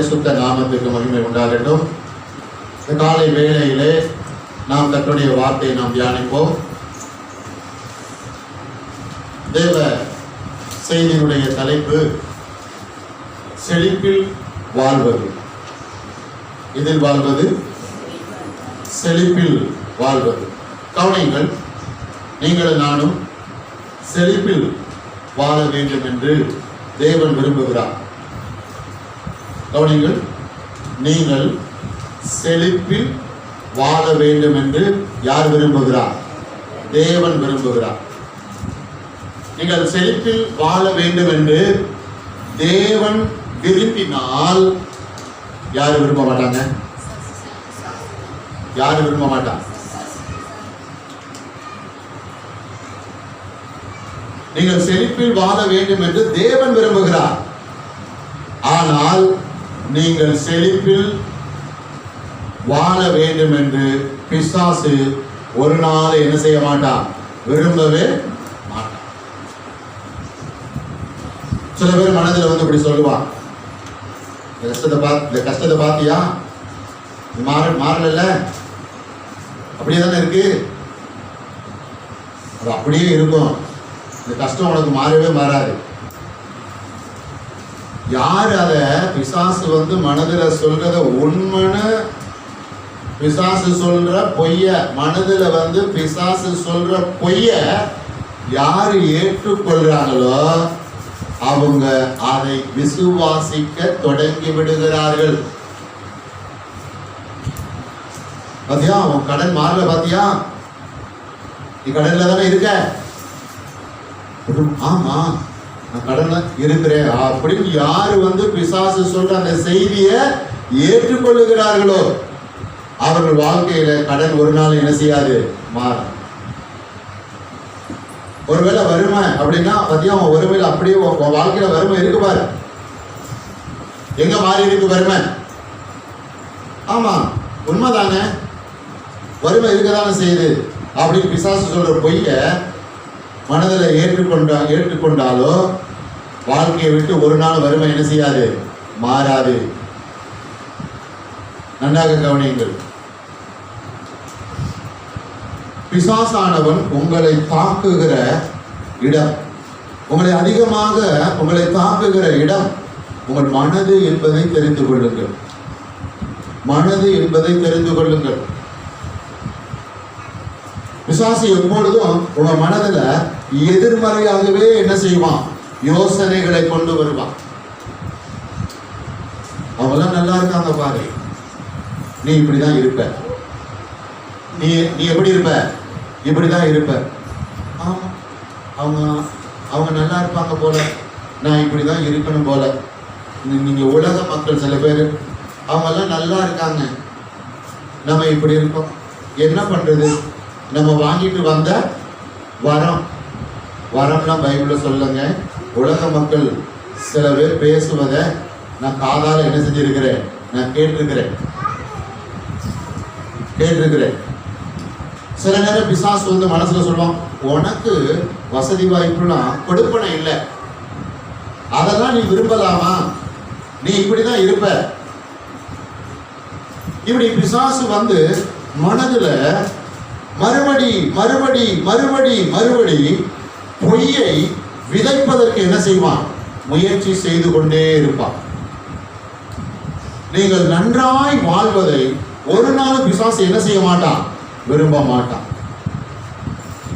பரிசுத்த நாமத்துக்கு மகிமை உண்டாகட்டும். இந்த காலை வேளையிலே நாம் கர்த்தருடைய வார்த்தையை நாம் தியானிப்போம். தேவ செய்தியினுடைய தலைப்பு செழிப்பில் வாழ்வது. இதில் வாழ்வது, செழிப்பில் வாழ்வது. கவனியுங்கள், நீங்கள் நானும் செழிப்பில் வாழ வேண்டும் என்று தேவன் விரும்புகிறார். கவனியுங்கள், நீங்கள் செழிப்பில் வாழ வேண்டும் என்று யார் விரும்புகிறார்? தேவன் விரும்புகிறார். நீங்கள் செழிப்பில் வாழ வேண்டும் என்று தேவன் விரும்பினால் யாரு விரும்ப மாட்டாங்க? யாரு விரும்ப மாட்டாங்க? நீங்கள் செழிப்பில் வாழ வேண்டும் என்று தேவன் விரும்புகிறார். ஆனால் நீங்கள் செழிப்பில் வாழ வேண்டும் என்று பிசாசு ஒரு நாள் என்ன செய்ய மாட்டான்? விரும்பவே மாட்டான். சில பேர் மனதில் வந்து இப்படி சொல்லுவான், இந்த கஷ்டத்தை பார்த்தியா, மாறல, அப்படியே தானே இருக்கு, அது அப்படியே இருக்கும், இந்த கஷ்டம் உனக்கு மாறவே மாறாது. யார் அத பிசாசு வந்து மனதில் சொல்றத உண்மைன்னு, பிசாசு சொல்ற பொய்ய, மனதில் வந்து பிசாசு சொல்ற பொய்ய யாரு ஏற்றுக்கொள்றாங்களோ அவங்க அதை விசுவாசிக்க தொடங்கி விடுகிறார்கள். பாத்தியா, உன் கடன் மாறல, பாத்தியா, நீ கடன்ல தானே இருக்க. ஆமா, நான் கடன்ல இருக்கிறேன் அப்படின்னு யாரு வந்து பிசாசு சொல்ற அந்த செய்தியை ஏற்றுக்கொள்ளுகிறார்களோ அவர்கள் வாழ்க்கையில கடன் ஒரு நாள் என்ன செய்யாது? மாறும். ஒருவேளை வறுமை அப்படின்னா பாத்தியா, உன் வறுமையில அப்படியே உன் வாழ்க்கையில வறுமை இருக்கு பாரு. எங்க மாறி இருக்கு வறுமை? ஆமா, உண்மைதானே, வறுமை இருக்கதானே செய்யுது அப்படின்னு பிசாசு சொல்ற பொய்ய மனதில் ஏற்றுக்கொண்டாலோ வாழ்க்கையை விட்டு ஒரு நாள் வறுமை என்ன செய்யாது? மாறாது. நன்றாக கவனியுங்கள். பிசாசானவன் உங்களை தாக்குகிற இடம், உங்களை அதிகமாக உங்களை தாக்குகிற இடம் உங்கள் மனது என்பதை தெரிந்து கொள்ளுங்கள். மனது என்பதை தெரிந்து கொள்ளுங்கள். பிசாசு எப்பொழுதும் உங்க மனதுல எதிர்மறையாகவே என்ன செய்வான்? யோசனைகளை கொண்டு வருவான். அவங்கெல்லாம் நல்லா இருக்காங்க பாரு, நீ இப்படிதான் இருப்ப, நீ எப்படி இருப்ப? இப்படிதான் இருப்ப. ஆமா, அவங்க நல்லா இருப்பாங்க போல, நான் இப்படிதான் இருக்கணும் போல. நீங்க உலக மக்கள் சில பேர் அவங்கெல்லாம் நல்லா இருக்காங்க, நம்ம இப்படி இருக்கோம். என்ன பண்றது? நம்ம வாங்கிட்டு வந்த வரம்னா பைபிள்ல சொல்லுங்க. உலக மக்கள் சில பேர் பேசுவதை நான் காதால என்ன செஞ்சிருக்கிறேன்? நான் கேட்டிருக்கிறேன். சில நேரம் பிசாசு வந்து மனசுல சொல்லுவான், உனக்கு வசதி வாய்ப்புலாம் கொடுப்பனை இல்லை, அதெல்லாம் நீ விரும்பலாமா, நீ இப்படிதான் இருப்ப. இப்படி பிசாசு வந்து மனதுல மறுபடி பொய்யை விதைப்பதற்கு என்ன செய்வான்? முயற்சி செய்து கொண்டே இருப்பான். நீங்கள் நன்றாய் வாழ்வதை ஒரு நாள் பிசாசு என்ன செய்ய மாட்டான்? விரும்ப மாட்டான்.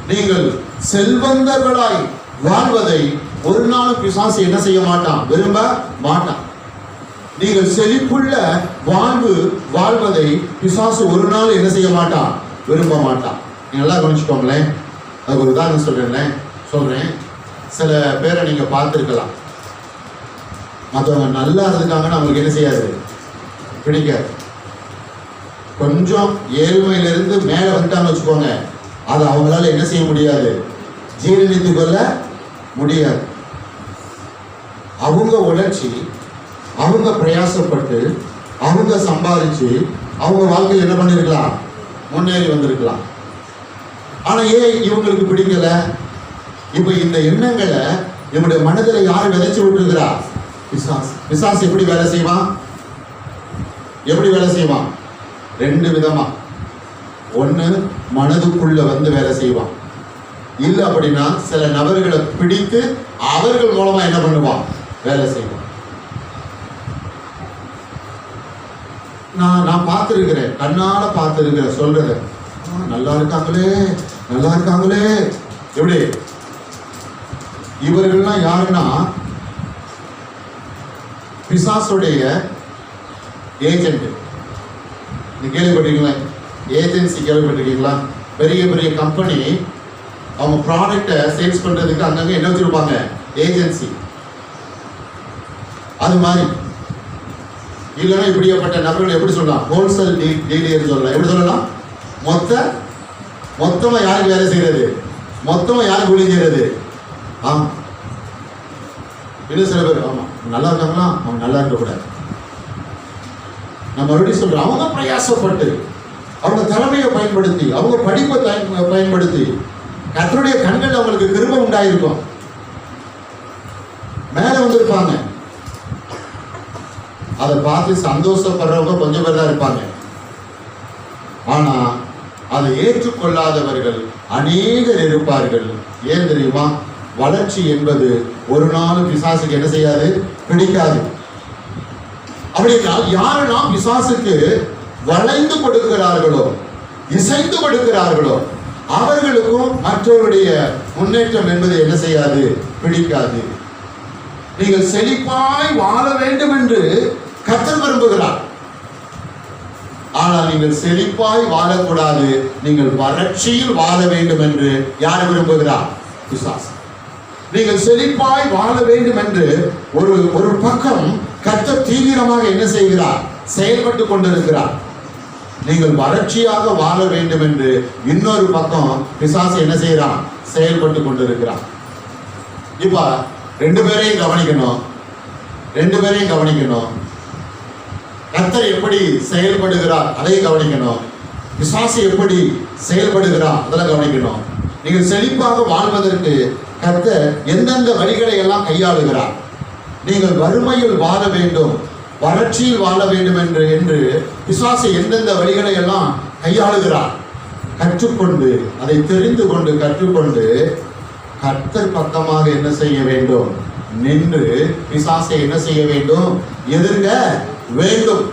நீங்கள் செல்வந்தர்களாய் வாழ்வதை ஒரு நாள் பிசாசு என்ன செய்ய மாட்டான்? விரும்ப மாட்டான். நீங்கள் செழிப்புள்ள வாழ்வதை பிசாசு ஒரு நாள் என்ன செய்ய மாட்டான்? விரும்ப மாட்டான். நீங்க நல்லா கவனிச்சுக்கோங்களேன். அதுக்கு ஒரு உதாரணம் சொல்றேன். சில பேரை நீங்க பார்த்துருக்கலாம், மற்றவங்க நல்லா இருந்துட்டாங்கன்னு அவங்களுக்கு என்ன செய்யாது? பிடிக்காது. கொஞ்சம் ஏழ்மையிலிருந்து மேலே வந்துட்டான்னு வச்சுக்கோங்க, அதை அவங்களால என்ன செய்ய முடியாது? ஜீரணித்து கொள்ள முடியாது. அவங்க உழைச்சி, அவங்க பிரயாசப்பட்டு, அவங்க சம்பாதிச்சு அவங்க வாழ்க்கையில் என்ன பண்ணிருக்கலாம்? முன்னேறி வந்திருக்கலாம். ஆனா ஏன் இவங்களுக்கு பிடிக்கல? இப்ப இந்த எண்ணங்களை நம்முடைய மனதில் யார் விதைச்சு விட்டுருக்கிறா? பிசாசு. பிசாசு எப்படி வேலை செய்வான்? எப்படி வேலை செய்வான்? ரெண்டு விதமா. ஒண்ணு மனதுக்குள்ள வந்து வேலை செய்வான், இல்ல அப்படின்னா சில நபர்களை பிடித்து அவர்கள் மூலமா என்ன பண்ணுவான்? வேலை செய்வான். நான் பார்த்திருக்கிறேன், கண்ணால பார்த்திருக்கிறேன். சொல்றது நல்லா இருக்காங்களே, நல்லா இருக்காங்களே. எப்படி? இவர்கள்லாம் யாருன்னா பிசாசுடைய ஏஜென்ட். நீங்க கேள்விப்பட்டிருக்கீங்களா? ஏஜென்சி கேள்விப்பட்டிருக்கீங்களா? பெரிய பெரிய கம்பெனி அவங்க ப்ராடக்டை சேல்ஸ் பண்றதுக்கு அங்கங்க என்ன வச்சிருப்பாங்க? ஏஜென்சி. அது மாதிரி இல்லைன்னா இப்படிப்பட்ட நபர்கள் எப்படி சொல்லலாம்? ஹோல்சேல் டீலர் சொல்லலாம். எப்படி சொல்லலாம்? மொத்தமா யாருக்கு வேலை செய்யறது? மொத்தமா யாருக்கு ஊழியம் செய்யறது? ஆமா. இன்னும் சில பேர் ஆமா நல்லா இருக்காங்களா, அவங்க நல்லா இருக்கக்கூடாது. நான் மறுபடியும் சொல்றேன், அவங்க பிரயாசப்பட்டு அவங்க திறமையை பயன்படுத்தி அவங்க படிப்பை பயன்படுத்தி கர்த்தருடைய கண்கள் அவங்களுக்கு கிருபை உண்டாயிருக்கும், மேல வந்திருப்பாங்க. அதை பார்த்து சந்தோஷப்படுறவங்க கொஞ்சம் பேர் தான் இருப்பாங்க. ஆனா அதை ஏற்றுக்கொள்ளாதவர்கள் அநேகர் இருப்பார்கள். ஏன் தெரியுமா? வளர்ச்சி என்பது ஒரு நாள் பிசாசுக்கு என்ன செய்யாது? பிடிக்காது. அப்படினால் யாரெல்லாம் பிசாசுக்கு வளைந்து கொடுக்கிறார்களோ, இசைந்து கொடுக்கிறார்களோ, அவர்களுக்கும் மற்றவருடைய முன்னேற்றம் என்பது என்ன செய்யாது? பிடிக்காது. நீங்கள் செழிப்பாய் வாழ வேண்டும் என்று கர்த்தர் விரும்புகிறார். ஆனால் நீங்கள் செழிப்பாய் வாழக்கூடாது, நீங்கள் வறட்சியில் வாழ வேண்டும் என்று யார் விரும்புகிறார்? பிசாசு. நீங்கள் செழிப்பாய் வாழ வேண்டும் என்று ஒரு பக்கம் கர்த்தர் தீவிரமாக என்ன செய்கிறார்? செயல்பட்டு கொண்டிருக்கிறார். நீங்கள் வறட்சியாக வாழ வேண்டும் என்று இன்னொரு பக்கம் பிசாசு என்ன செய்யறான்? செயல்பட்டு கொண்டிருக்கிறார். இப்ப ரெண்டு பேரையும் கவனிக்கணும். கர்த்தர் எப்படி செயல்படுகிறார் அதை கவனிக்கணும். பிசாசு எப்படி செயல்படுகிறார் அதெல்லாம் கவனிக்கணும். நீங்கள் செழிப்பாக வாழ்வதற்கு கர்த்தர் எந்தெந்த வழிகளை எல்லாம் கையாளுகிறார். நீங்கள் வறுமையில் வாழ வேண்டும், வறட்சியில் வாழ வேண்டும் என்று பிசாசு எந்தெந்த வழிகளை எல்லாம் கையாளுகிறார். கற்றுக்கொண்டு அதை தெரிந்து கொண்டு கற்றுக்கொண்டு கர்த்தர் பக்கமாக என்ன செய்ய வேண்டும்? நின்று பிசாசை என்ன செய்ய வேண்டும்? எதிர்க்க வேண்டும்.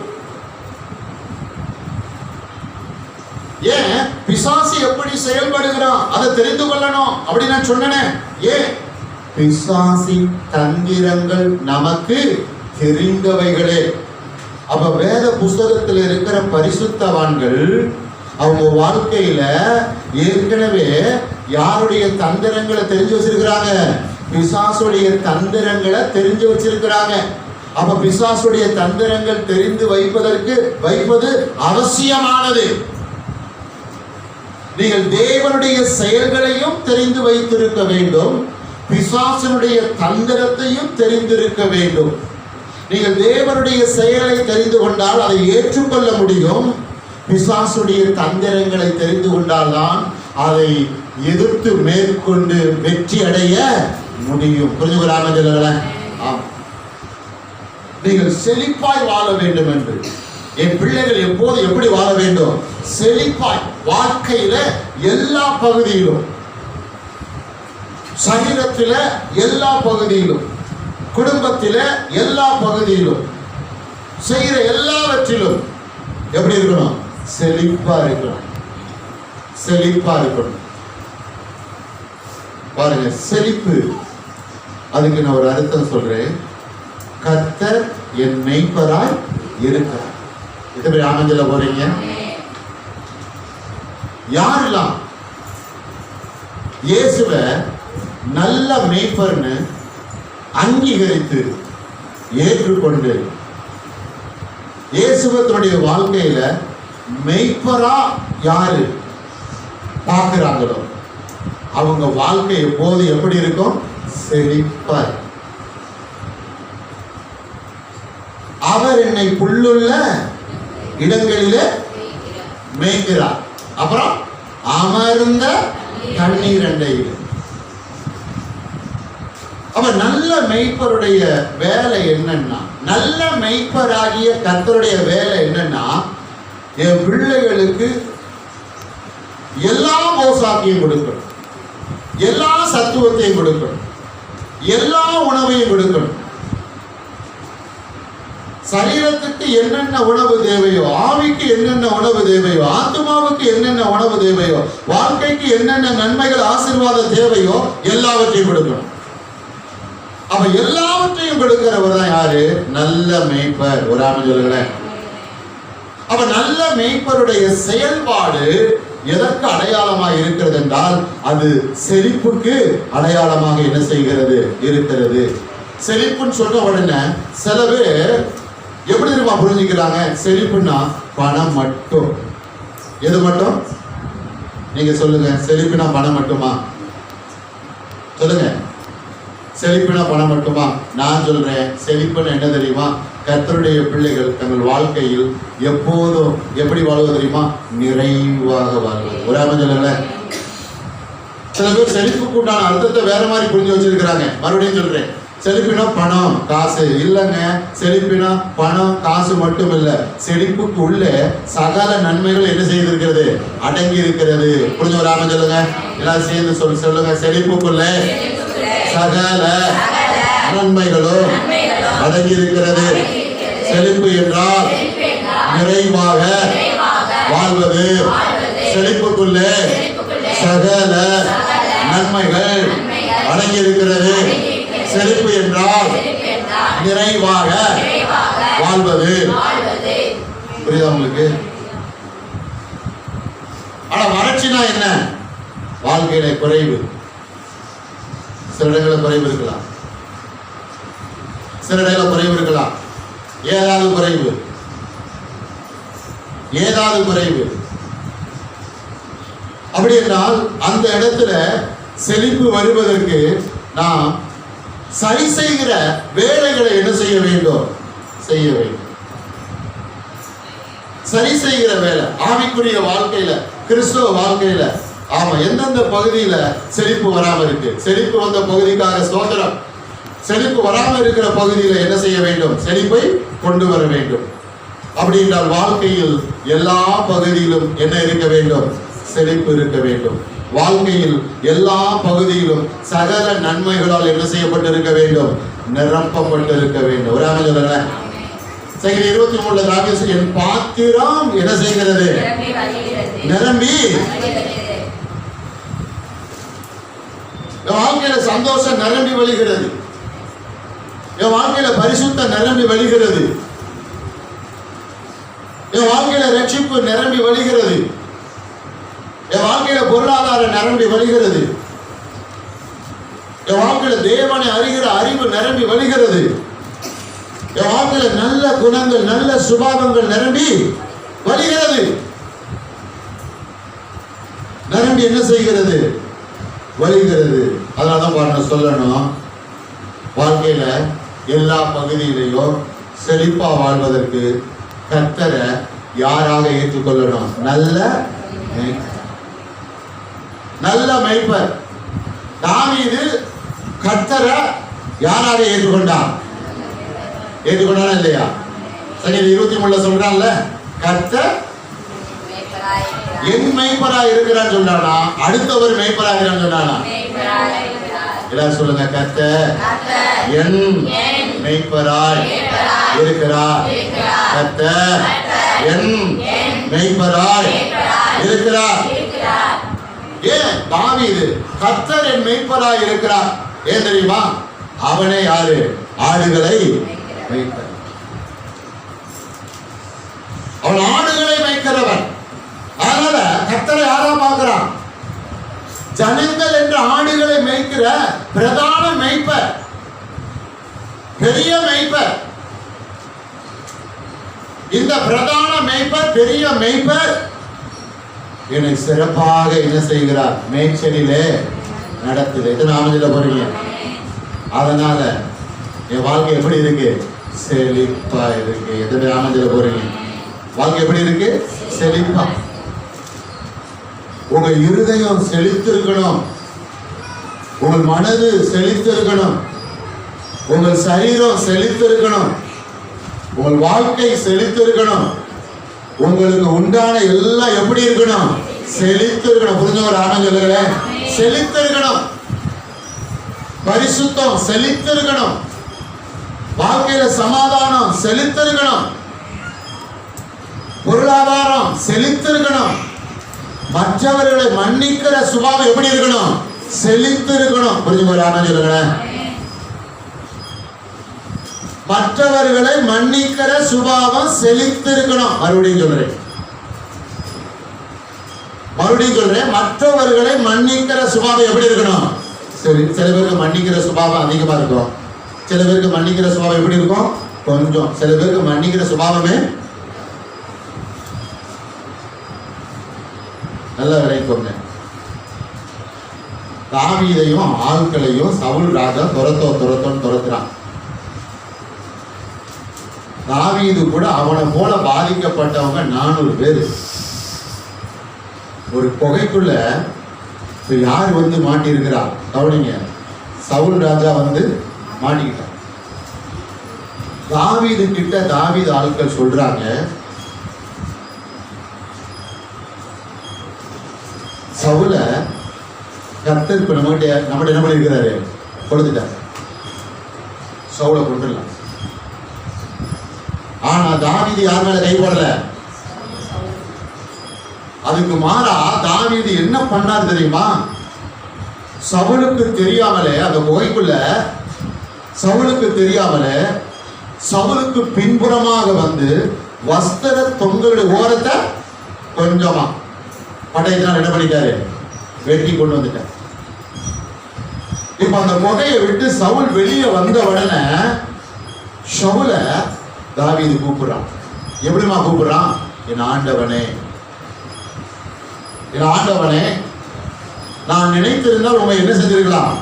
ஏன் பிசாசு எப்படி செயல்படுகிறான் அதை தெரிந்து கொள்ளணும் அப்படி நான் சொன்னேன். ஏன்? பிசாசி தந்திரங்கள் நமக்கு தெரிந்தவைகளே. அப்ப வேத புஸ்தகத்தில் இருக்கிற பரிசுத்தவான்கள் அவங்க வாழ்க்கையில ஏற்கனவே யாருடைய தந்திரங்களை தெரிஞ்சு வச்சிருக்கிறாங்க? பிசாசுடைய தந்திரங்களை தெரிஞ்சு வச்சிருக்கிறாங்க. அப்ப பிசாசுடைய தந்திரங்கள் தெரிந்து வைப்பது அவசியமானது. நீங்கள் தேவனுடைய செயல்களையும் தெரிந்து வைத்திருக்க வேண்டும், பிசாசனுடைய தந்திரத்தையும் தெரிந்திருக்க வேண்டும். நீங்கள் தேவனுடைய செயலை தெரிந்து கொண்டால் அதை ஏற்றுக்கொள்ள முடியும். பிசாசுடைய தந்திரங்களை தெரிந்து கொண்டால்தான் அதை எதிர்த்து மேற்கொண்டு வெற்றி அடைய முடியும். புரிஞ்சுக்கிறாங்க? நீங்கள் செழிப்பாய் வாழ வேண்டும் என்று என் பிள்ளைகள் எப்போது எப்படி வாழ வேண்டும்? செழிப்பாய். வாழ்க்கையில எல்லா பகுதியிலும், சரீரத்தில எல்லா பகுதியிலும், குடும்பத்தில எல்லா பகுதியிலும், செய்கிற எல்லாவற்றிலும் எப்படி இருக்கணும்? செழிப்பா இருக்கணும். செழிப்பா இருக்கணும். பாருங்க, செழிப்பு, அதுக்கு நான் ஒரு அர்த்தம் சொல்றேன். கர்த்தர் என் மெய்ப்பராய் இருக்கிறார். இது ஆனந்தில போறீங்க. யாரெல்லாம் இயேசுவை நல்ல மெய்ப்பர்னு அங்கீகரித்து ஏற்றுக்கொண்டு இயேசுவை தன்னுடைய வாழ்க்கையில மெய்ப்பரா யாரு பார்க்கிறாங்களோ அவங்க வாழ்க்கை எப்போது எப்படி இருக்கும்? செழிப்பார். அவர் என்னை புல்லுள்ள இடங்களிலே மேய்க்கிறார். அப்புறம் அமர்ந்த தண்ணீர் அண்டையில். அவன் நல்ல மேய்ப்பருடைய வேலை என்னன்னா, நல்ல மெய்ப்பராகிய கர்த்தருடைய வேலை என்னன்னா, என் பிள்ளைகளுக்கு எல்லா போசாக்கியும் கொடுக்கணும், எல்லா சத்துவத்தையும் கொடுக்கணும், எல்லா உணவையும் கொடுக்கணும். சரீரத்துக்கு என்னென்ன உணவு தேவையோ, ஆவிக்கு என்னென்ன உணவு தேவையோ, ஆத்மாவுக்கு என்னென்ன உணவு தேவையோ, வாழ்க்கைக்கு என்னென்ன நன்மைகள் ஆசீர்வாதம் தேவையோ எல்லாவற்றையும் கொடுக்கணும். அப்ப எல்லாவற்றையும் கொடுக்கிறவர் தான் யாரு? நல்ல மேய்ப்பர். ஒரு ஆமென் சொல்லுங்களேன். அப்ப நல்ல மேய்ப்பருடைய செயல்பாடு எதற்கு அடையாளமாக இருக்கிறது என்றால், அது செழிப்புக்கு அடையாளமாக என்ன செய்கிறது? இருக்கிறது. செழிப்புன்னு சொன்ன உடனே சில பேர் எப்படி தெரியுமா புரிஞ்சுக்கிறாங்க? செழிப்புன்னா பணம் மட்டும். எது மட்டும்? நீங்க சொல்லுங்க. செழிப்புனா பணம் மட்டுமா? சொல்லுங்க. செழிப்புனா பணம் மட்டுமா? நான் சொல்றேன், செழிப்புன்னு என்ன தெரியுமா? கர்த்தருடைய பிள்ளைகள் தங்கள் வாழ்க்கையில் எப்போதும் எப்படி வாழ்வது தெரியுமா? நிறைவாக வாழ்வது. ஒரு ஆமென் சொல்லுங்களேன். சில பேர் செழிப்புக்கு உண்டான அர்த்தத்தை வேற மாதிரி புரிஞ்சு வச்சிருக்கிறாங்க. மறுபடியும் சொல்றேன், செழிப்பினா பணம் காசு இல்லைங்க. செழிப்பினா பணம் காசு மட்டும் இல்ல, செழிப்புக்கு உள்ள சகல நன்மைகள் என்ன செய்திருக்கிறது? அடங்கி இருக்கிறது. புரிஞ்ச ஒரு ஆமென் சொல்லுங்க. எல்லாரும் சேர்ந்து சொல்லுங்க. செழிப்புக்குள்ள சகல நன்மைகளும் அடங்கி இருக்கிறது. செழிப்பு என்றால் நிறைவாக வாழ்வது. செழிப்புக்குள்ளே சகல நன்மைகள் அடங்கி இருக்கிறது. செழிப்பு என்றால் நிறைவாக வாழ்வது. புரியுதா உங்களுக்கு? ஆனா வறட்சினா என்ன? வாழ்க்கையில குறைவு. சில இடங்களில் குறைவு இருக்கலாம், சில இடங்களில் குறைவு இருக்கலாம். ஏதாவது குறைவு, ஏதாவது குறைவு. அப்படி என்றால் அந்த இடத்துல செழிப்பு வருவதற்கு நாம் சரி செய்கிற வேலைகளை என்ன செய்ய வேண்டும்? செய்ய வேண்டும். சரி செய்கிற வேலை ஆவிக்குரிய வாழ்க்கையில, கிறிஸ்துவ வாழ்க்கையில. ஆமா, எந்தெந்த பகுதியில செழிப்பு வராம இருக்கு? செழிப்பு வந்த பகுதிக்காக ஸ்தோத்திரம். செழிப்பு வராம இருக்கிற பகுதியில என்ன செய்ய வேண்டும்? செழிப்பை கொண்டு வர வேண்டும். அப்படி என்றால் வாழ்க்கையில் எல்லா பகுதியிலும் என்ன இருக்க வேண்டும்? செழிப்பு இருக்க வேண்டும். வாழ்க்கையில் எல்லா பகுதியிலும் சகல நன்மைகளால் என்ன செய்யப்பட்டிருக்க வேண்டும்? நிரப்பப்பட்டிருக்க வேண்டும். ஒரு ஆமென் சொல்லுங்க. சங்கீதம் 23 என் பாத்திரம் என்ன செய்கிறது? நிரம்பி. என் வாழ்க்கையில சந்தோஷம் நிரம்பி வழிகிறது. என் வாழ்க்கையில பரிசுத்த நிரம்பி வழிகிறது. என் வாழ்க்கையில ரட்சிப்பு நிரம்பி வழிகிறது. என் வாழ்க்கையில பொருளாதாரம் நிரம்பி வழிகிறது. என் வாழ்க்கையில தேவனை அறிகிற அறிவு நிரம்பி வழிகிறது. என் வாழ்க்கையில நல்ல குணங்கள், நல்ல சுபாவங்கள் நிரம்பி வழிகிறது. நிரம்பி என்ன செய்கிறது? வழிகிறது. அதனாலதான் பாருங்க சொல்லணும், வாழ்க்கையில எல்லா பகுதியிலையும் செழிப்பா வாழ்வதற்கு கர்த்தரை யாராக ஏற்றுக்கொள்ளணும்? நல்ல நல்ல மேய்ப்பர். தாவீது கர்த்தரை யாராக ஏற்றுக்கொண்டான்? ஏற்றுக்கொண்டானா இல்லையா? சங்கீதம் 23 சொல்றான்ல, கர்த்தர் என் மேய்ப்பராய் இருக்கிறான்னு சொல்றானா? அடுத்தவர் மேய்ப்பராகிறான்னு சொன்னானா? எல்லாரும் சொல்லுங்க. கர்த்தர் என் மேய்ப்பராய் இருக்கிறார். கர்த்தர் என் மேய்ப்பராய் இருக்கிறார். ஏன் தாவீது கர்த்தர் என் மேய்ப்பராய் இருக்கிறார்? ஏன் தெரியுமா? அவனே யாரு? ஆடுகளை மேய்ப்பர். அவன் ஆடுகளை மேய்க்கிறவன். அதனால கர்த்தரை யாரா பார்க்கிறான்? ஜனங்கள் என்ற ஆடுகளை மேய்க்கிற பிரதான மேய்ப்பர், பெரிய மேய்ப்பர். இந்த பிரதான மேய்ப்பர், பெரிய மேய்ப்பர் என்னை சிறப்பாக என்ன செய்கிறார்? மேய்ச்சலிலே நடத்துது. எத்தனை ஆமதில போறீங்க? அதனால என் வாழ்க்கை எப்படி இருக்கு? செழிப்பா இருக்கு. எத்தனை ஆமதில போறீங்க? வாழ்க்கை எப்படி இருக்கு? செழிப்பா. உங்க இருதயம் செழித்திருக்கணும், உங்கள் மனது செழித்திருக்கணும், உங்கள் சரீரம் செழித்திருக்கணும். உங்கள் வாழ்க்கை செழித்திருக்கணும். உங்களுக்கு உண்டான எல்லாம் எப்படி இருக்கணும்? செழித்திருக்கணும். புரிஞ்ச ஒரு ஆனந்த சொல்லுங்களேன். செழித்திருக்கணும். பரிசுத்தம் செழித்திருக்கணும். வாழ்க்கையில சமாதானம் செழித்திருக்கணும். பொருளாதாரம் செழித்திருக்கணும். மற்றவர்களை மன்னிக்கிற சுபாவம் எப்படி இருக்கணும்? செழித்திருக்கணும். புரிஞ்சு ஒரு ஆனந்த சொல்லுங்களேன். மற்றவர்களை மன்னிக்கிற சுபாவம் செழித்திருக்கணும். மறுபடியும் சொல்றேன். மற்றவர்களை மன்னிக்கிற சுபாவம் எப்படி இருக்கணும்? சரி, சில பேருக்கு மன்னிக்கிற சுபாவம் அதிகமா இருக்கும். சில பேருக்கு மன்னிக்கிற சுபாவம் எப்படி இருக்கும்? கொஞ்சம். சில பேருக்கு மன்னிக்கிற சுபாவமே நல்ல விளைக்கொங்க. தாவீதையும் ஆட்களையும் சவுல் ராஜா துரத்துறான். தாவீது கூட அவனை போல பாதிக்கப்பட்டவங்க 400 பேர். ஒரு குகைக்குள்ள யார் வந்து மாட்டி இருக்கிறா? கவனிங்க. சவுல் ராஜா வந்து மாட்டிக்கிட்டான். தாவீது கிட்ட தாவீது ஆட்கள் சொல்றாங்க, சவுல கர்த்தர் இப்ப நம்மகிட்ட என்ன பண்ணிருக்கிறாரு? கொடுத்துட்டாரு. சவுலை கொண்டுடலாம். ஆனா தாவீது யார் மேல கை போடல. அதுக்கு மாறா தாவீது என்ன பண்ணார் தெரியுமா? சவுலுக்கு தெரியாமலே அந்த குகைக்குள்ள சவுலுக்கு தெரியாமலே சவுலுக்கு பின்புறமாக வந்து வஸ்திர தொங்கலுடைய ஓரத்தை கொஞ்சமா படையினால் என்ன பண்ணிட்டாரு? வெட்டி கொண்டு வந்துட்டார். இப்ப அந்த குகையை விட்டு சவுல் வெளியே வந்த உடனே சவுல தாவீது கூப்பிடுறான். எப்படிமா கூப்பிடுறான்? என் ஆண்டவனே, நான் நினைத்திருந்தால் உங்களை என்ன செஞ்சிருக்கலாம்?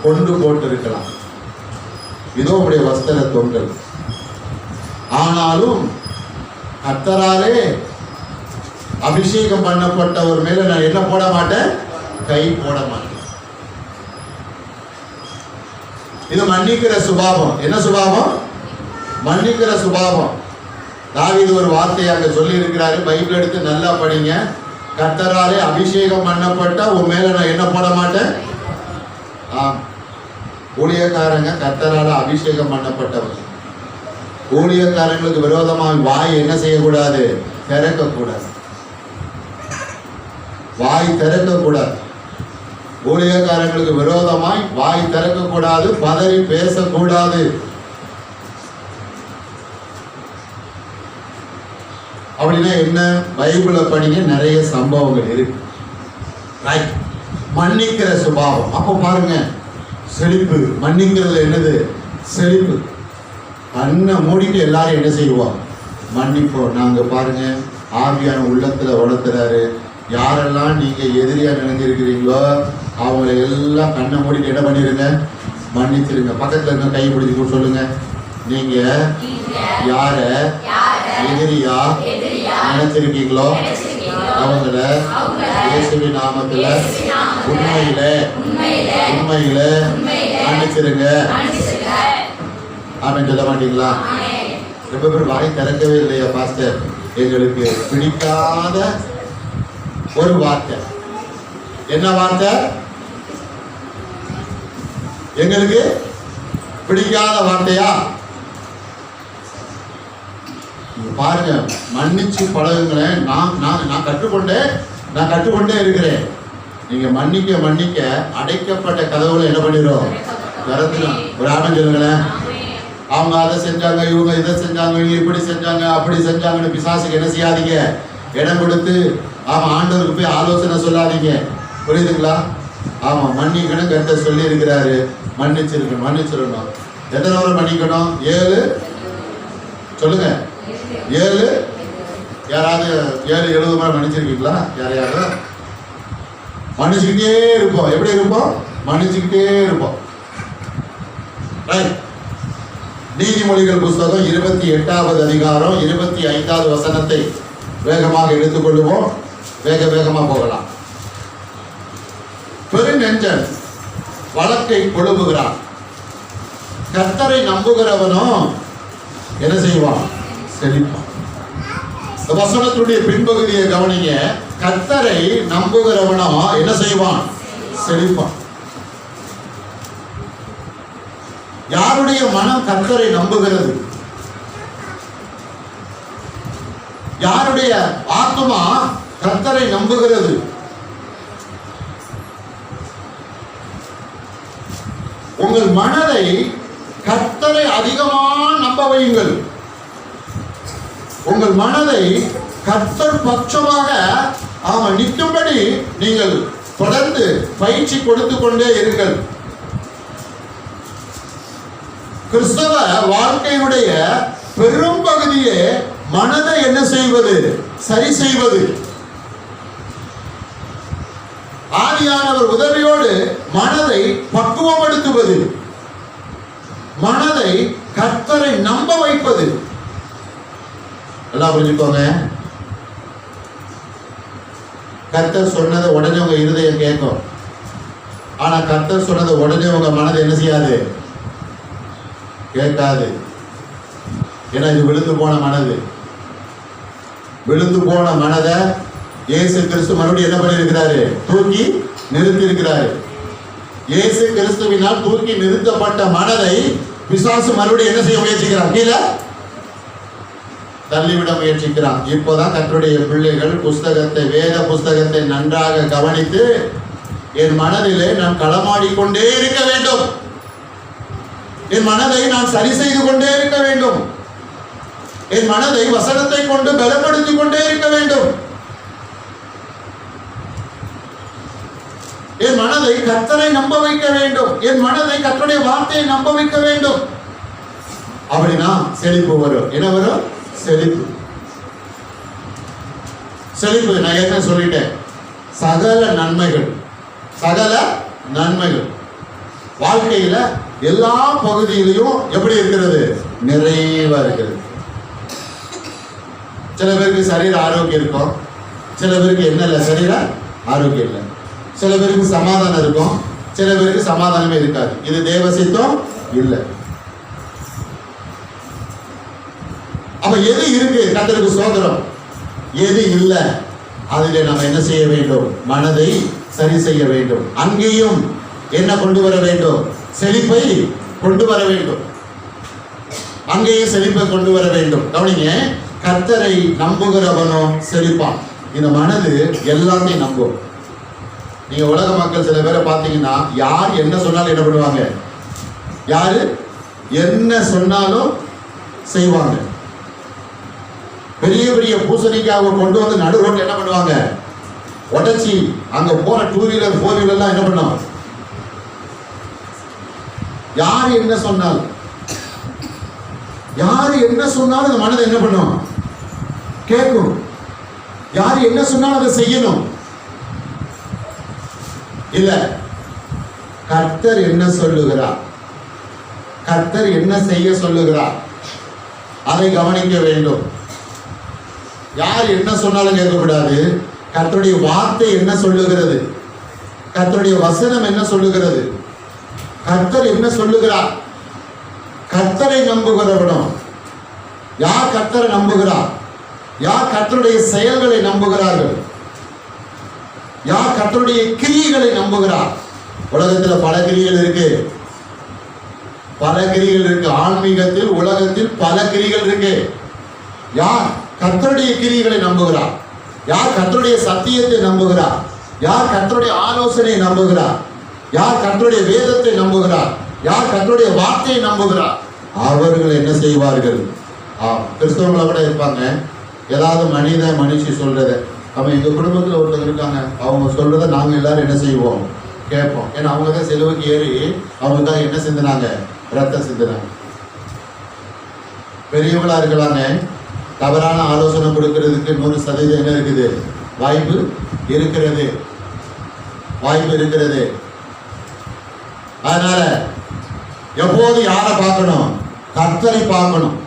கொண்டு போட்டு இருக்கலாம். இதோ உடைய வஸ்திர தொங்கல். ஆனாலும் கர்த்தராலே அபிஷேகம் பண்ணப்பட்டவர் மேல நான் என்ன போட மாட்டேன்? கை போட மாட்டேன். இது மன்னிக்கிற சுபாவம். என்ன சுபாவம்? மன்னிக்கிற சுபாவம். தாவீது ஒரு வார்த்தையாக சொல்லி இருக்கிறாரு. பைபிள் எடுத்து நல்லா படிங்க. கர்த்தராலே அபிஷேகம் பண்ணப்பட்ட உன் மேல நான் என்ன போட மாட்டேன்? ஊழியக்காரங்க கர்த்தரால அபிஷேகம் பண்ணப்பட்டவர். ஊழியக்காரங்களுக்கு விரோதமாக வாய் என்ன செய்யக்கூடாது? திறக்கக்கூடாது. வாய் திறக்கக்கூடாது. ஊழியக்காரங்களுக்கு விரோதமாய் வாய் திறக்கக்கூடாது. பதறி பேசக்கூடாது. அப்படின்னா என்ன? பைபிளை படிங்க, நிறைய சம்பவங்கள் இருக்கு. மன்னிக்கிற சுபாவம். அப்போ பாருங்க, செழிப்பு. மன்னிக்கிறதுல என்னது? செழிப்பு. கண்ணை மூடிட்டு எல்லாரும் என்ன செய்வோம்? மன்னிப்போம். நாங்க பாருங்க, ஆவியான உள்ளத்துல வளர்த்துறாரு. யாரெல்லாம் நீங்க எதிரியா நினைஞ்சிருக்கிறீங்களோ அவங்களை எல்லாம் கண்ணை மூடிட்டு என்ன பண்ணிருங்க? மன்னிச்சிருங்க. பக்கத்துல இருக்க கை பிடிச்சி சொல்லுங்க, நீங்க யார எதிரியா நினைச்சிருக்கீங்களோ அவங்கள இயேசுவின் நாமத்துல உண்மையில மன்னிச்சிருங்க. ஆமென் சொல்ல மாட்டீங்களா? ரொம்ப பேர் வாய் திறக்கவே இல்லையா பாஸ்டர்? எங்களுக்கு பிடிக்காத ஒரு வார்த்தை. என்ன வார்த்தை? எங்களுக்கு பிடிக்காத வார்த்தையா? பாருங்க, மன்னிச்சு பழகுங்களேன். நான் கற்றுக்கொண்டே இருக்கிறேன். நீங்க மன்னிக்க அடைக்கப்பட்ட கதவுகளை என்ன பண்ணிடும்? திறந்துடும். ஒரு ஆட்டம் சொல்லுங்களேன். அவங்க அதை செஞ்சாங்க, இவங்க இதை செஞ்சாங்க, இவங்க இப்படி செஞ்சாங்க, அப்படி செஞ்சாங்கன்னு பிசாசுக்கு என்ன செய்யாதீங்க? இடம் கொடுத்து ஆண்டவருக்கு போய் ஆலோசனை சொல்லாதீங்க. புரியுதுங்களா? ஆமா, மன்னிக்கணும். கர்த்தர் சொல்லி இருக்கிறாரு, மன்னிச்சிடணும். எத்தனை முறை மன்னிக்கணும்? 7 சொல்லுங்க. 7 யாராவது 7-70 முறை மன்னிச்சிருக்கீங்களா? யாரையாவது? மன்னிச்சுக்கிட்டே இருப்போம். எப்படி இருப்போம்? மன்னிச்சுக்கிட்டே இருப்போம். நீதிமொழிகள் புஸ்தகம் 28வது அதிகாரம் 25வது வசனத்தை வேகமாக எடுத்துக்கொள்ளுவோம். வேகமா போகலாம். பெருநெஞ்சன் வழக்கை கொழுவுகிறான். கர்த்தரை நம்புகிறவனோ என்ன செய்வான்? செழிப்பான். இந்த வசனத்துடைய பின்பகுதியை கவனிங்க. கர்த்தரை நம்புகிறவனோ என்ன செய்வான்? செழிப்பான். யாருடைய மனம் கர்த்தரை நம்புகிறது? யாருடைய ஆத்மா கர்த்தரை நம்புகிறது? உங்கள் மனதை கர்த்தரை அதிகமாக நம்ப வையுங்கள். உங்கள் மனதை கர்த்தர் பட்சமாக நிற்கும்படி நீங்கள் தொடர்ந்து பயிற்சி கொடுத்து கொண்டே இருங்கள். கிறிஸ்தவ வாழ்க்கையினுடைய பெரும் பகுதியே மனதை என்ன செய்வது? சரி செய்வது. ஆவியானவர் உதவியோடு மனதை பக்குவப்படுத்துவது, மனதை கர்த்தரை நம்ப வைப்பது. எல்லாம் புரிஞ்சுக்கோங்க. கர்த்தர் சொன்னதை உடனே உங்க இருதயம் கேட்கும். ஆனா கர்த்தர் சொன்னதை உடனே உங்க மனதை என்ன செய்யாது? கேட்காது. ஏன்னா இது விழுந்து போன மனது. விழுந்து போன மனதை இயேசு கிறிஸ்து மறுபடியும் என்ன பண்ணியிருக்கிறாரு? தூக்கி நிறுத்தி இருக்கிறாரு. இயேசு கிறிஸ்துவினால் தூக்கி நிறுத்தப்பட்ட மனதை பிசாசு மறுபடியும் என்ன செய்ய முயற்சிக்கிறான்? கீழே தள்ளிவிட முயற்சிக்கிறான். இப்போதான் கர்த்தருடைய பிள்ளைகள் புஸ்தகத்தை, வேத புஸ்தகத்தை நன்றாக கவனித்து என் மனதிலே நான் களமாடிக்கொண்டே இருக்க வேண்டும். என் மனதை நான் சரி செய்து கொண்டே இருக்க வேண்டும். என் மனதை வசனத்தை கொண்டு பலப்படுத்திக் கொண்டே இருக்க வேண்டும். என் மனதை கர்த்தரை நம்ப வைக்க வேண்டும். என் மனதை கர்த்தருடைய வார்த்தையை நம்ப வைக்க வேண்டும். அப்படின்னா செழிப்பு வரும். என்ன வரும்? செழிப்பு. செழிப்பு நான் ஏற்கனவே சொல்லிட்டேன். சகல நன்மைகள், சகல நன்மைகள் வாழ்க்கையில எல்லா பகுதியிலையும் எப்படி இருக்கிறது? நிறைவா இருக்கிறது. சில பேருக்கு சரீர ஆரோக்கியம் இருக்கும், சில பேருக்கு என்ன இல்லை, சரீர ஆரோக்கியம் இல்லை. சில பேருக்கு சமாதானம் இருக்கும், சில பேருக்கு சமாதானமே இருக்காது. இது தேவ சித்தம் இல்லை. அப்ப எது இருக்கு? கர்த்தருக்கு ஸ்தோத்திரம். எது இல்லை அதிலே நம்ம என்ன செய்ய வேண்டும்? மனதை சரி செய்ய வேண்டும். அங்கேயும் என்ன கொண்டு வர வேண்டும்? செழிப்பை கொண்டு வர வேண்டும். அங்கேயும் செழிப்பை கொண்டு வர வேண்டும். கவனிங்க, கர்த்தரை நம்புகிறவனோ செழிப்பான். இந்த மனது எல்லாத்தையும் நம்பும். நீங்க உலக மக்கள் சில பேரை பார்த்தீங்கன்னா, யார் என்ன சொன்னாலும் என்ன பண்ணுவாங்க? யாரு என்ன சொன்னாலும் செய்வாங்க. பெரிய பெரிய பூசணிக்காவை கொண்டு வந்து நடு ரோட்ல என்ன பண்ணுவாங்க? உடச்சி அங்க போற 2 வீலர் 4 வீலர்லாம் என்ன பண்ணும்? யார் என்ன சொன்னாலும், யாரு என்ன சொன்னாலும் அந்த மனதை என்ன பண்ணும்? கேட்கும். யாரு என்ன சொன்னாலும் அதை செய்யணும். இல்ல, கர்த்தர் என்ன சொல்லுகிறார், கர்த்தர் என்ன செய்ய சொல்லுகிறார், அதை கவனிக்க வேண்டும். யார் என்ன சொன்னாலும் கேட்கக்கூடாது. கர்த்தருடைய வார்த்தை என்ன சொல்லுகிறது, கர்த்தருடைய வசனம் என்ன சொல்லுகிறது, கர்த்தர் என்ன சொல்லுகிறார். கர்த்தரை நம்புகிறவனும், யார் கர்த்தரை நம்புகிறார், யார் கர்த்தருடைய செயல்களை நம்புகிறார்கள், யார் கர்த்தருடைய கிரியைகளை நம்புகிறார். உலகத்துல பல கிரியைகள் இருக்கு, பல கிரியைகள் இருக்கு. ஆன்மீகத்தில், உலகத்தில் பல கிரியைகள் இருக்கு. யார் கர்த்தருடைய கிரியைகளை நம்புகிறார், யார் கர்த்தருடைய சத்தியத்தை நம்புகிறார், யார் கர்த்தருடைய ஆலோசனையை நம்புகிறார், யார் கர்த்தருடைய வேதத்தை நம்புகிறார், யார் கர்த்தருடைய வார்த்தையை நம்புகிறார், அவர்கள் என்ன செய்வார்கள்? கிறிஸ்தவங்களை கூட இருப்பாங்க, ஏதாவது மனுஷி சொல்றத, அவன் எங்க குடும்பத்தில் ஒருத்தர் இருக்காங்க, அவங்க சொல்றத நாங்க எல்லாரும் என்ன செய்வோம்? கேட்போம். ஏன்னா அவங்க தான் செலவுக்கு ஏறி அவங்க தான் என்ன சிந்தினாங்க? ரத்தம் சிந்தினாங்க. பெரியவங்களா இருக்கலாங்க, தவறான ஆலோசனை கொடுக்கறதுக்கு 100% என்ன இருக்குது? வாய்ப்பு இருக்கிறது, வாய்ப்பு இருக்கிறது. அதனால எப்போது யாரை பார்க்கணும்? கர்த்தரை பார்க்கணும்.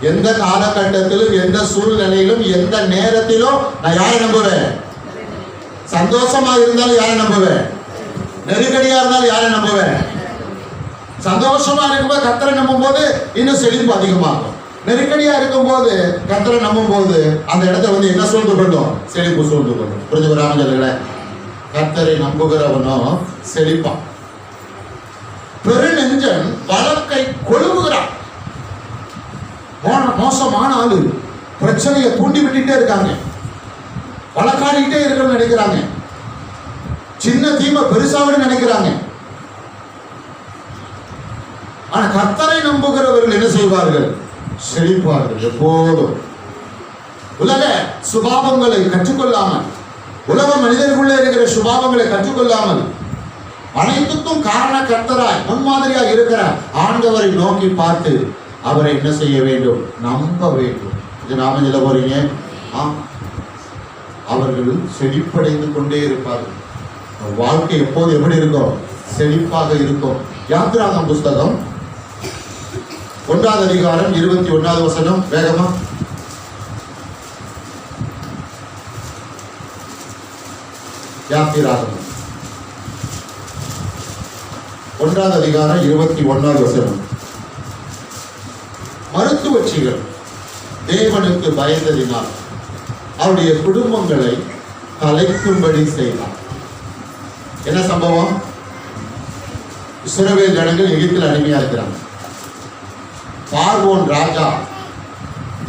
எந்த காலகட்டத்திலும், எந்த சூழ்நிலையிலும், எந்த நேரத்திலும் நான் யாரை நம்புவேன்? சந்தோஷமா இருந்தாலும் யாரை நம்புவேன்? நெருக்கடியா இருந்தாலும் யாரை நம்புவேன்? சந்தோஷமா இருக்கும்போது கர்த்தரை நம்பும் போது இன்னும் செழிப்பு அதிகமாகும். நெருக்கடியா இருக்கும் போது கர்த்தரை நம்பும் போது அந்த இடத்த வந்து என்ன சூழ்ந்து கொள்ளும்? செழிப்பு சூழ்ந்து கொள்ளும். புரிஞ்சு ராமஜல்ல, கர்த்தரை நம்புகிறவனோ செழிப்பான். பெருநெஞ்சன் வழக்கை கொழுவுகிறான். மோசமான ஆளு பிரச்சனையை தூண்டி விட்டுட்டே இருக்காங்க, வழக்காடிக்கிட்டே இருக்கணும்னு நினைக்கிறாங்க, சின்ன தீமை பெருசாவிட நினைக்கிறாங்க. ஆனா கர்த்தரை நம்புகிறவர்கள் என்ன செய்வார்கள்? செழிப்பார்கள். எப்போதும் உலக சுபாவங்களை கற்றுக்கொள்ளாமல், உலக மனிதர்களுக்குள்ளே இருக்கிற சுபாவங்களை கற்றுக்கொள்ளாமல், அனைத்துக்கும் காரண கர்த்தராய் முன்மாதிரியாக இருக்கிற ஆண்டவரை நோக்கி பார்த்து அவரை என்ன செய்ய வேண்டும்? நம்ப வேண்டும். இது நாம சொல்ல போறீங்க. அவர்கள் செழிப்படைந்து கொண்டே இருப்பார்கள். வாழ்க்கை எப்போது எப்படி இருக்கும்? செழிப்பாக இருக்கும். யாத்திராகமம் புஸ்தகம் 1வது அதிகாரம் 21வது வசனம். வேகமா யாத்திராகமம் 1வது அதிகாரம் 21வது வசனம். மருத்துவச்சிகள் தேவனுக்கு பயந்ததினால் அவருடைய குடும்பங்களை கலைக்கும்படி செய்தார். என்ன சம்பவம்? இஸ்ரவேல் ஜனங்கள் எகிப்தில் அடிமையா இருக்கிறாங்க. பார்வோன் ராஜா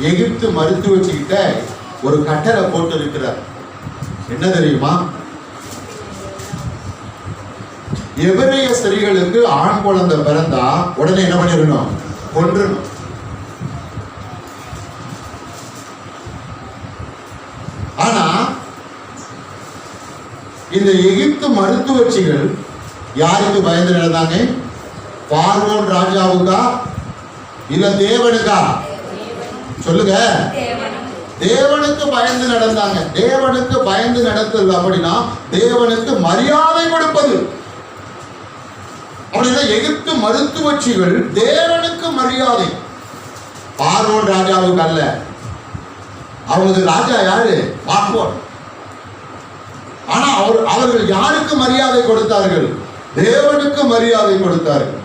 எகிப்து மருத்துவச்சிகிட்ட ஒரு கட்டளை போட்டு இருக்கிறார். என்ன தெரியுமா? எபிரேய ஸ்திரீகளுக்கு ஆண் குழந்தை பிறந்தா உடனே என்ன பண்ணிடணும்? கொன்றணும். ஆனா இந்த எகிப்து மருத்துவச்சிகள் யாருக்கு பயந்து நடந்தாங்க? பார்வோன் ராஜாவுக்கா இல்ல தேவனுக்கா? சொல்லுங்க. தேவனுக்கு பயந்து நடந்தாங்க. தேவனுக்கு பயந்து நடத்தல் அப்படின்னா தேவனுக்கு மரியாதை கொடுப்பது. அப்படின்னா எகிப்து மருத்துவச்சிகள் தேவனுக்கு மரியாதை, பார்வோன் ராஜாவுக்கு அல்ல. அவங்களுக்கு ராஜா யாரு? பார்வோன். ஆனா அவர்கள் யாருக்கு மரியாதை கொடுத்தார்கள்? தேவனுக்கு மரியாதை கொடுத்தார்கள்.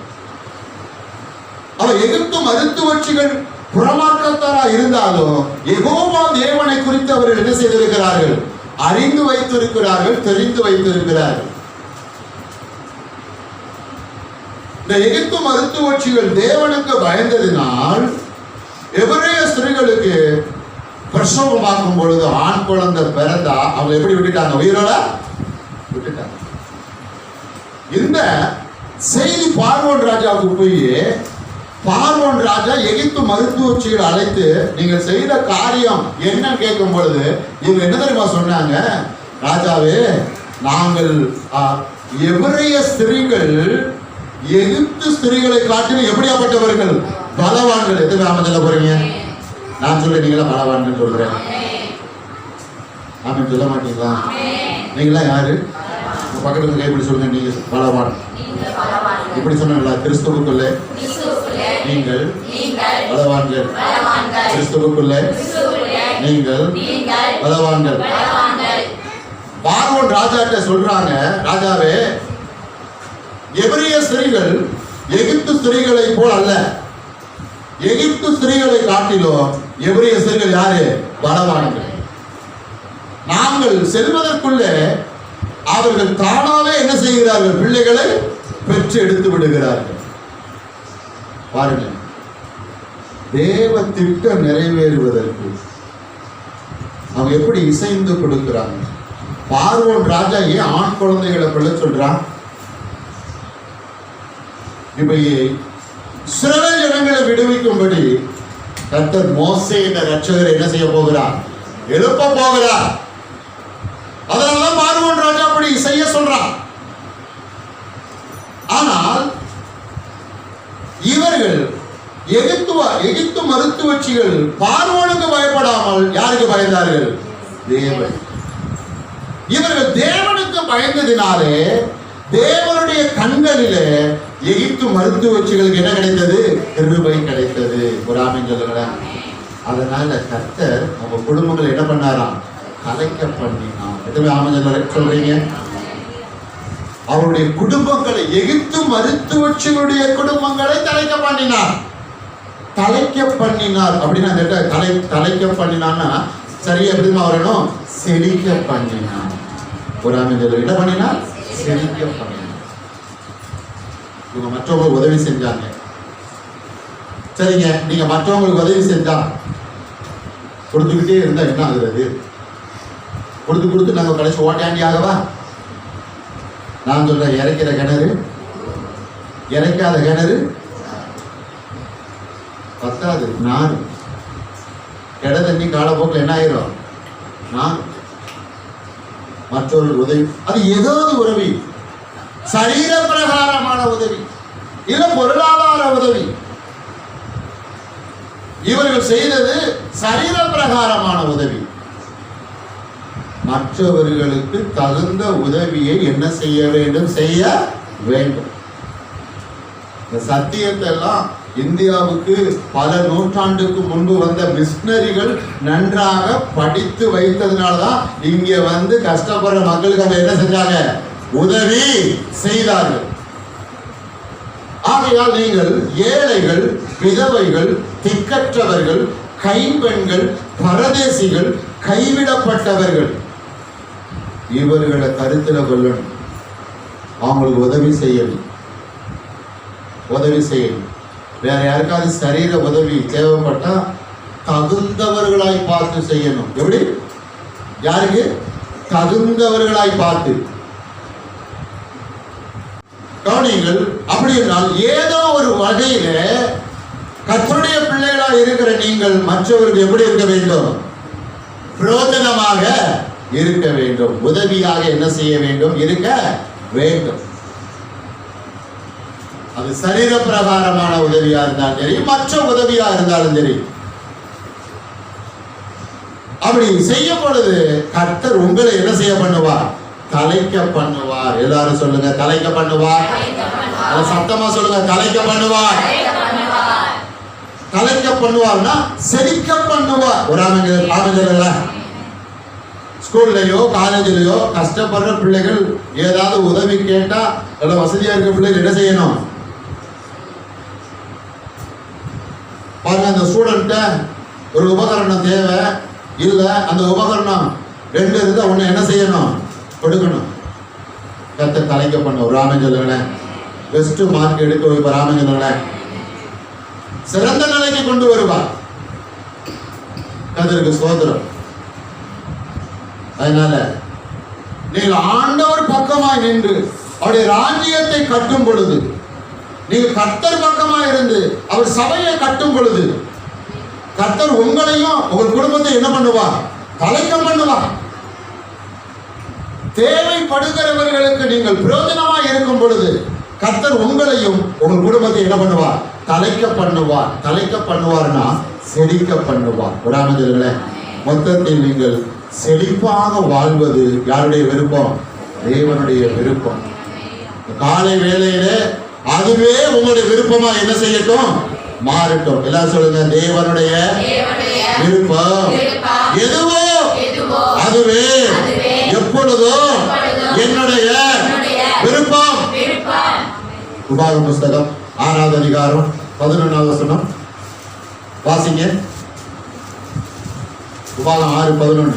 எகிப்து மருத்துவச்சிகள் புறமாற்றத்தாரா இருந்தாலும் யெகோவா தேவனை குறித்து அவர்கள் என்ன செய்திருக்கிறார்கள்? அறிந்து வைத்திருக்கிறார்கள், தெரிந்து வைத்திருக்கிறார்கள். இந்த எகிப்து மருத்துவச்சிகள் தேவனுக்கு பயந்ததினால் எபிரேய ஸ்திரீகளுக்கு பிரசவம் பார்க்கும் பொழுது ஆண் குழந்தை பிறந்தா அவங்க எப்படி விட்டுட்டாங்க? உயிரோட விட்டுட்டாங்க. இந்த செய்தி பார்வோன் ராஜாவுக்கு போய் பார்வோன் ராஜா எகிப்து மருத்துவச்சிகள் அழைத்து நீங்கள் செய்த காரியம் என்ன கேட்கும் பொழுது இவங்க என்ன தெரியுமா சொன்னாங்க? ராஜாவே, நாங்கள் எபிரேய ஸ்திரீகள் எகிப்து ஸ்திரீகளை காட்டிலும் எப்படியாப்பட்டவர்கள்? பலவான்கள். எத்தனை நாம சொல்ல போறீங்க? நான் சொல்ல நீங்களா பலவான்கள் சொல்றேன். ஆமென் சொல்ல மாட்டீங்களா? நீங்களா யாரு? பக்கத்துல கைப்பிடி சொல்லுங்க. நீங்க பலவான். இப்படி சொன்னா கிறிஸ்துவுக்குள்ளே நீங்கள் பலவான்கள். கிறிஸ்துவுக்குள்ளே நீங்கள் பலவான்கள். பார்வோன் ராஜாட்ட சொல்றாங்க, ராஜாவே, எபிரேய ஸ்திரீகள் எகிப்து ஸ்திரீகளை போல் அல்ல. எகிப்து ஸ்திரீகளை காட்டிலும் எபிரேய ஸ்திரீகள் யாரு? பலவான்கள். நாங்கள் செல்வதற்குள்ளே அவர்கள் தானாவே என்ன செய்கிறார்கள்? பிள்ளைகளை பெற்று எடுத்து விடுகிறார்கள். பாருங்க, தேவ திட்டம் நிறைவேறுவதற்கு அவங்க எப்படி இசைந்து கொடுக்கிறாங்க. பார்வோன் ராஜா ஏன் ஆண் குழந்தைகளை பிள்ளை சொல்றான்? இப்ப இஸ்ரவேல் ஜனங்களை விடுவிக்கும்படி கர்த்தர் மோசே என்ற ரட்சகரை என்ன செய்ய போகிறார்? எழுப்ப போகிறார். அதனாலதான் பார்வோன் ராஜா அப்படி செய்ய சொல்றான். ஆனால் இவர்கள் எகிப்து மருத்துவச்சிகள் பார்வோனுக்கு பயப்படாமல் யாருக்கு பயந்தார்கள்? தேவன். இவர்கள் தேவனுக்கு பயந்ததினாலே தேவனுடைய கண்களிலே எகிப்து மருத்துவச்சிகளுக்கு என்ன கிடைத்தது? கிருபை கிடைத்தது. ஒரு ஆமென் சொல்லுங்களேன். அதனால கர்த்தர் அவங்க குடும்பங்களை என்ன பண்ணாராம்? கலைக்க பண்ணினான். எதுவுமே ஆமென் சொல்றீங்க? அவருடைய குடும்பங்களை, எகிப்து மருத்துவச்சிகளுடைய குடும்பங்களை கலைக்க பண்ணினார். தலைக்க பண்ணினார் அப்படின்னா அந்த தலைக்க பண்ணினான்னா சரியா எப்படிமா வரணும்? செழிக்க பண்ணினார். ஒரு அமைச்சர் என்ன பண்ணினார்? செழிக்க பண்ணினார். இவங்க மற்றவங்களுக்கு உதவி செஞ்சாங்க. சரிங்க, நீங்க மற்றவங்களுக்கு உதவி செஞ்சா கொடுத்துக்கிட்டே இருந்தா என்ன ஆகுறது? கொடுத்து நாங்க கடைசி ஓட்டாண்டி ஆகவா? நான் சொல்றேன், இறைக்கிற கிணறு இறைக்காத கிணறு பத்தாது, நாறு. கிட தண்ணி காலப்போக்கில் என்ன ஆயிரும்? நான் மற்றொரு உதவி, அது ஏதாவது உதவி, சரீர பிரகாரமான உதவி இல்ல பொருளாதார உதவி. இவர்கள் செய்தது சரீர பிரகாரமான உதவி. மற்றவர்களுக்கு தகுந்த உதவியை என்ன செய்ய வேண்டும்? செய்ய வேண்டும். இந்த சத்தியத்தை எல்லாம் இந்தியாவுக்கு பல நூற்றாண்டுக்கு முன்பு வந்த மிஷனரிகள் நன்றாக படித்து வைத்ததுனாலதான் இங்க வந்து கஷ்டப்படுற மக்களுக்கு அவங்க என்ன செஞ்சாங்க? உதவி செய்தார்கள். ஆகையால் நீங்கள் ஏழைகள், விதவைகள், திக்கற்றவர்கள், கைம்பெண்கள், பரதேசிகள், கைவிடப்பட்டவர்கள், இவர்களை கருத்தில் கொள்ளணும். அவங்களுக்கு உதவி செய்யணும். வேற யாருக்காவது சரீர உதவி தேவைப்பட்டா தகுந்தவர்களாய் பார்த்து செய்யணும். எப்படி? யாருக்கு? தகுந்தவர்களாய் பார்த்து. கவனிங்கள். அப்படி என்றால் ஏதோ ஒரு வகையில கர்த்தருடைய பிள்ளைகளாக இருக்கிற நீங்கள் மற்றவர்கள் எப்படி இருக்க வேண்டும்? பிரயோஜனமாக இருக்க வேண்டும். உதவியாக என்ன செய்ய வேண்டும்? இருக்க வேண்டும். அது சரீர பிரகாரமான உதவியா இருந்தாலும் சரி, மற்ற உதவியா இருந்தாலும் சரி, அப்படி செய்யும் பொழுது கர்த்தர் உங்களை என்ன செய்ய பண்ணுவார்? தலைக்க பண்ணுவார். எல்லாரும் சொல்லுங்க, தலைக்க பண்ணுவார். சத்தமா சொல்லுங்க, தலைக்க பண்ணுவார். தலைக்க பண்ணுவார்னா செழிக்க பண்ணுவார். ஒரு ஆமென். ஸ்கூல்லையோ காலேஜ்லயோ கஷ்டப்படுற பிள்ளைகள் ஏதாவது உதவி கேட்டா, நல்ல வசதியா இருக்க பிள்ளைகள் என்ன செய்யணும்? பாருங்க, அந்த ஸ்டூடெண்ட்ட ஒரு உபகரணம் தேவை, இல்ல அந்த உபகரணம் 2 இருந்தா ஒண்ணு என்ன செய்யணும்? கொடுக்கணும். கர்த்தர் தலைக்க பண்ண ஒரு ஆமென் சொல்லுங்களேன். பெஸ்ட் மார்க் எடுக்க வைப்பார். ஆமென் சொல்லுங்களேன். சிறந்த நிலைக்கு கொண்டு வருவார். கர்த்தருக்கு ஸ்தோத்திரம். அதனால நீங்கள் ஆண்டவர் பக்கமாய் நின்று அவருடைய ராஜ்யத்தை கட்டும் பொழுது, நீங்கள் கர்த்தர் பக்கமாய் இருந்து அவர் சபையை கட்டும் பொழுது, கர்த்தர் உங்களையும் உங்கள் குடும்பத்தை என்ன பண்ணுவார்? தலைக்க பண்ணுவார். தேவைப்படுகிறவர்களுக்கு நீங்கள் பிரயோஜனமாய் இருக்கும் பொழுது கர்த்தர் உங்களையும் உங்கள் குடும்பத்தை என்ன பண்ணுவார்? தலைக்க பண்ணுவார். தலைக்க பண்ணுவார்னா செழிக்க பண்ணுவார். விடாம மொத்தத்தில் நீங்கள் செழிப்பாக வாழ்வது யாருடைய விருப்பம்? தேவனுடைய விருப்பம். காலை வேளையில அதுவே உங்களுடைய விருப்பமா என்ன செய்யட்டும்? மாறட்டும். எல்லாரும் சொல்லுங்க, தேவனுடைய விருப்பம் எதுவோ அதுவே எப்பொழுதும் என்னுடைய விருப்பம். உபாகம புஸ்தகம் 6வது அதிகாரம் 11வது வசனம் வாசிங்க. உபாகம் 6:11.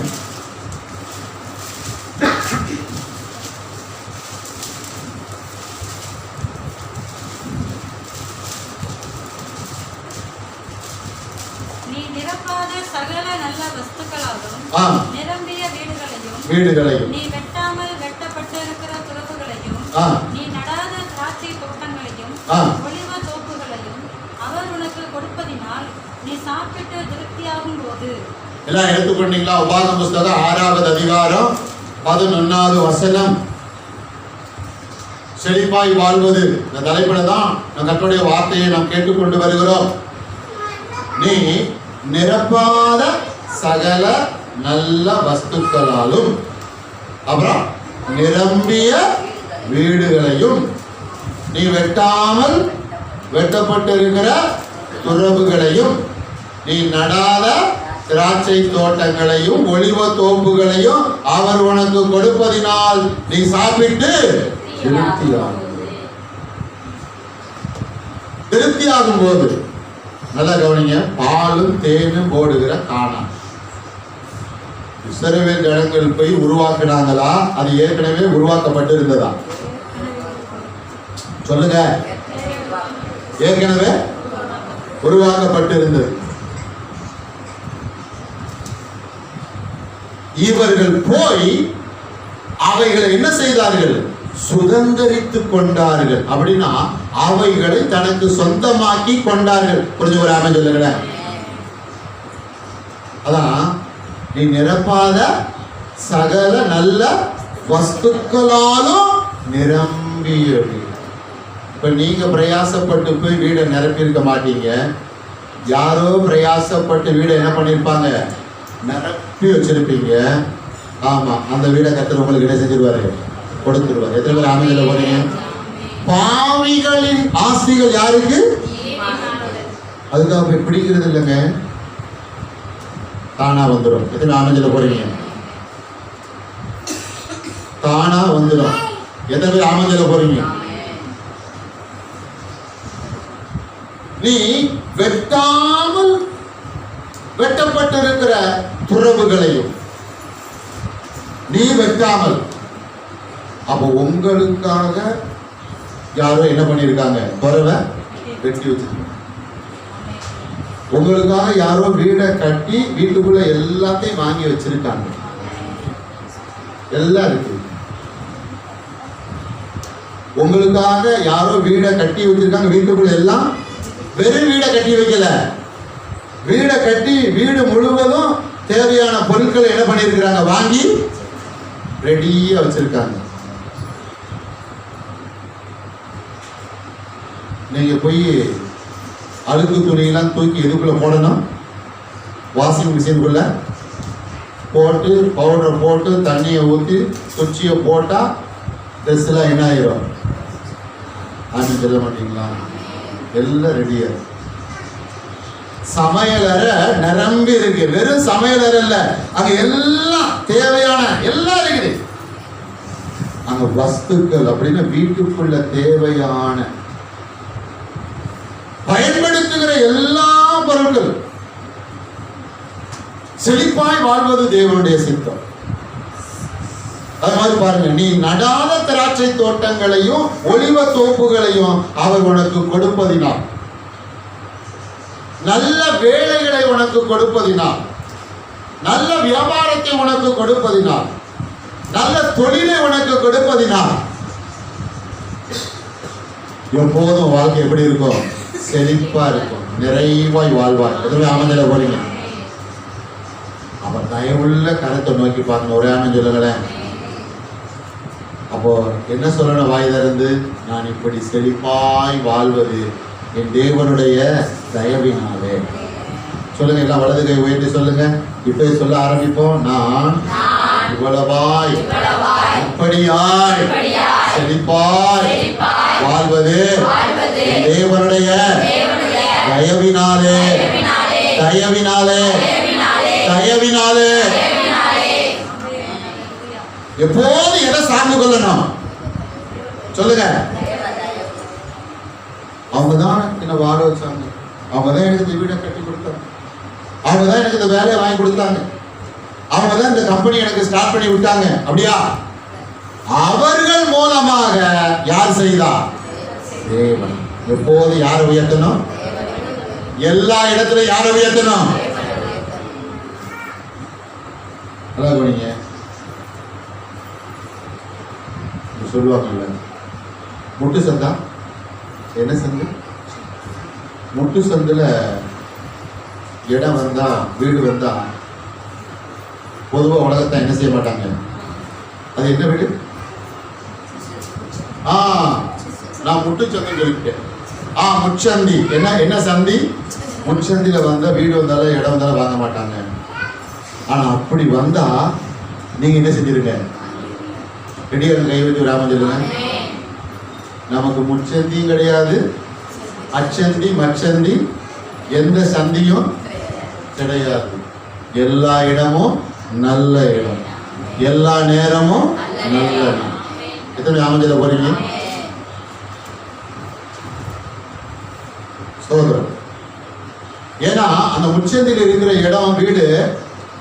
நீ நிரப்பாத சகல நல்ல வஸ்துக்களாலும் நிரம்பிய வீடுகளையும் நீ வெட்டாமல் வெட்டப்பட்டிருக்கிற துறவுகளையும் நீ நடாத திராட்சை தோட்டங்களையும் ஒலிவ தோப்புகளையும் அவர் உனக்கு கொடுப்பதினால் நீ சாப்பிட்டு திருப்தியாகும் போது. எல்லாம் எடுத்துக்கொண்டீங்களா? உபாகம புஸ்தகம் 6வது அதிகாரம் 11வது வசனம். செழிப்பாய் வாழ்வது இந்த தலைப்பில தான் நம் கர்த்தருடைய வார்த்தையை நாம் கேட்டுக்கொண்டு வருகிறோம். நீ நிரப்பாத சகல நல்ல வஸ்துக்களாலும் அப்புறம் நிரம்பிய வீடுகளையும் நீ வெட்டாமல் வெட்டப்பட்டிருக்கிற துறவுகளையும் நீ நடாத திராட்சை தோட்டங்களையும் ஒலிவ தோப்புகளையும் அவர் உனக்கு கொடுப்பதினால் நீ சாப்பிட்டு திருப்தியாகும் போது நல்லா கவனிங்க. பாலும் தேனும் ஓடுகிற கானான். இஸ்ரவேல் ஜனங்கள் போய் உருவாக்குனாங்களா? அது ஏற்கனவே உருவாக்கப்பட்டு இருந்ததா? சொல்லுங்க. ஏற்கனவே உருவாக்கப்பட்டு இருந்தது. இவர்கள் போய் அவைகளை என்ன செய்தார்கள்? சுதந்தரித்துக் கொண்டார்கள். அப்படின்னா அவைகளை தனக்கு சொந்தமாக்கி கொண்டார்கள். கொஞ்சம் ஒரு ஆமென் சொல்லுங்க. அதான் நீ நிரப்பாத சகல நல்ல வஸ்துக்களாலும் நிரம்பிய வீடு. இப்ப நீங்க பிரயாசப்பட்டு போய் வீடை நிரப்பி இருக்க மாட்டீங்க. யாரோ பிரயாசப்பட்டு வீடை என்ன பண்ணிருப்பாங்க? நிரப்பி வச்சிருப்பீங்க. ஆமா, அந்த வீடை கர்த்தர் உங்களுக்கு என்ன செஞ்சிருவாரு? கொடுத்துருவாரு. எத்தனை பேர் ஆமென் சொல்ல போறீங்க? பாவிகளின் ஆஸ்திகள் யாருக்கு? அதுக்காக போய் பிடிக்கிறது இல்லைங்க, தானா வந்துடும். எத்தனை ஆமென் சொல்ல போறீங்க? தானா வந்துடும். எத்தனை பேர் ஆமென் சொல்ல போறீங்க? நீ வெட்டாமல் வெட்டப்பட்டிருக்கிற துறவுகளையும் நீ வெட்டாமல், அப்போ உங்களுக்காக யாரோ என்ன பண்ணிருக்காங்க? துறவை வெட்டி வச்சிருக்காங்க. உங்களுக்காக யாரோ வீடை கட்டி வீட்டுக்குள்ள எல்லாத்தையும் வாங்கி வச்சிருக்காங்க. எல்லாம் இருக்கு. உங்களுக்காக யாரோ வீடை கட்டி வச்சிருக்காங்க. வீட்டுக்குள்ள எல்லாம் வெறும் வீடை கட்டி வைக்கல, வீடை கட்டி வீடு முழுவதும் தேவையான பொருட்களை என்ன பண்ணிருக்கிறாங்க? வாங்கி ரெடியா வச்சிருக்காங்க. நீங்க போய் அழுக்கு துணியெல்லாம் தூக்கி எதுக்குள்ள போடணும்? வாஷிங் மிஷினுக்குள்ள போட்டு பவுடரை போட்டு தண்ணியை ஊற்றி குச்சியை போட்டா ட்ரெஸ் எல்லாம் என்ன ஆயிரும்? ஆமென் சொல்ல மாட்டீங்களா? எல்லாம் ரெடியா. சமையலறை நிரம்பி இருக்கு. வெறும் சமையலறை இல்ல, அங்க எல்லாம் தேவையான எல்லாம் இருக்குது. அங்க வஸ்துக்கள் அப்படின்னு வீட்டுக்குள்ள தேவையான பயன்படுத்துகிற எல்லா பொருட்கள். செழிப்பாய் வாழ்வது தேவனுடைய சித்தம். அது மாதிரி பாருங்க, நீ நடாத திராட்சை தோட்டங்களையும் ஒலிவ தோப்புகளையும் அவர் உனக்கு கொடுப்பதினால், நல்ல வேலைகளை உனக்கு கொடுப்பதினால், நல்ல வியாபாரத்தை உனக்கு கொடுப்பதினால், நல்ல தொழிலை உனக்கு கொடுப்பதினால் எப்போதும் வாழ்க்கை எப்படி இருக்கும்? செழிப்பா இருக்கும், நிறைவாய் வாழ்வாய். எதுவுமே ஆமென் போறீங்க. அப்ப தயவுள்ள கருத்தை நோக்கி பாருங்க. ஒரே ஆமென் சொல்லுங்களேன். அப்போ என்ன சொல்லணும்? வாய் திறந்து, நான் இப்படி செழிப்பாய் வாழ்வது என் தேவனுடைய தயவினாலே. சொல்லுங்க, எல்லாம் வலது கை உயர்த்தி சொல்லுங்க. இப்ப சொல்ல ஆரம்பிப்போம். நான் இவ்வளவாய் இப்படியாய் செழிப்பாய் வாழ்வது என் தேவனுடைய தயவினாலே, தயவினாலே, தயவினாலே. எப்போது எதை சார்ந்து கொள்ளணும்? சொல்லுங்க. அவங்கதான் என்ன வாழ வச்சாங்க. அவங்கதான் எனக்கு இந்த வீடை கட்டி கொடுத்தாங்க. அவங்கதான் எனக்கு இந்த வேலையை வாங்கி கொடுத்தாங்க. அவங்கதான் இந்த கம்பெனி எனக்கு ஸ்டார்ட் பண்ணி விட்டாங்க. அப்படியா? அவர்கள் மூலமாக யார் செய்தா? தேவன். எப்போது யாரை உயர்த்தணும்? எல்லா இடத்துலயும் யாரை உயர்த்தணும்? நீங்க சொல்லுவாங்கல்ல, முட்டு சந்தா. என்ன சந்து? முட்டு சந்துல இடம் வந்தா, வீடு வந்தா பொதுவா உலகத்தை என்ன செய்ய மாட்டாங்க? அது என்ன வீடு? நான் முட்டு சந்தை சொல்லிட்டேன். முச்சந்தி. என்ன என்ன சந்தி? முச்சந்தில வந்தா வீடு வந்தாலும் இடம் வந்தாலும் வாங்க மாட்டாங்க. ஆனா அப்படி வந்தா நீங்க என்ன செஞ்சிருங்க? ரெடியாக கை வச்சு ராமன் சொல்லுங்க. நமக்கு முச்சந்தியும் கிடையாது, அச்சந்தி மச்சந்தி எந்த சந்தியும் கிடையாது. எல்லா இடமும் நல்ல இடம், எல்லா நேரமும் நல்ல இடம். எத்தனை ராமன் போறீங்க? சோதரம். ஏன்னா அந்த முச்சந்தில் இருக்கிற இடம் வீடு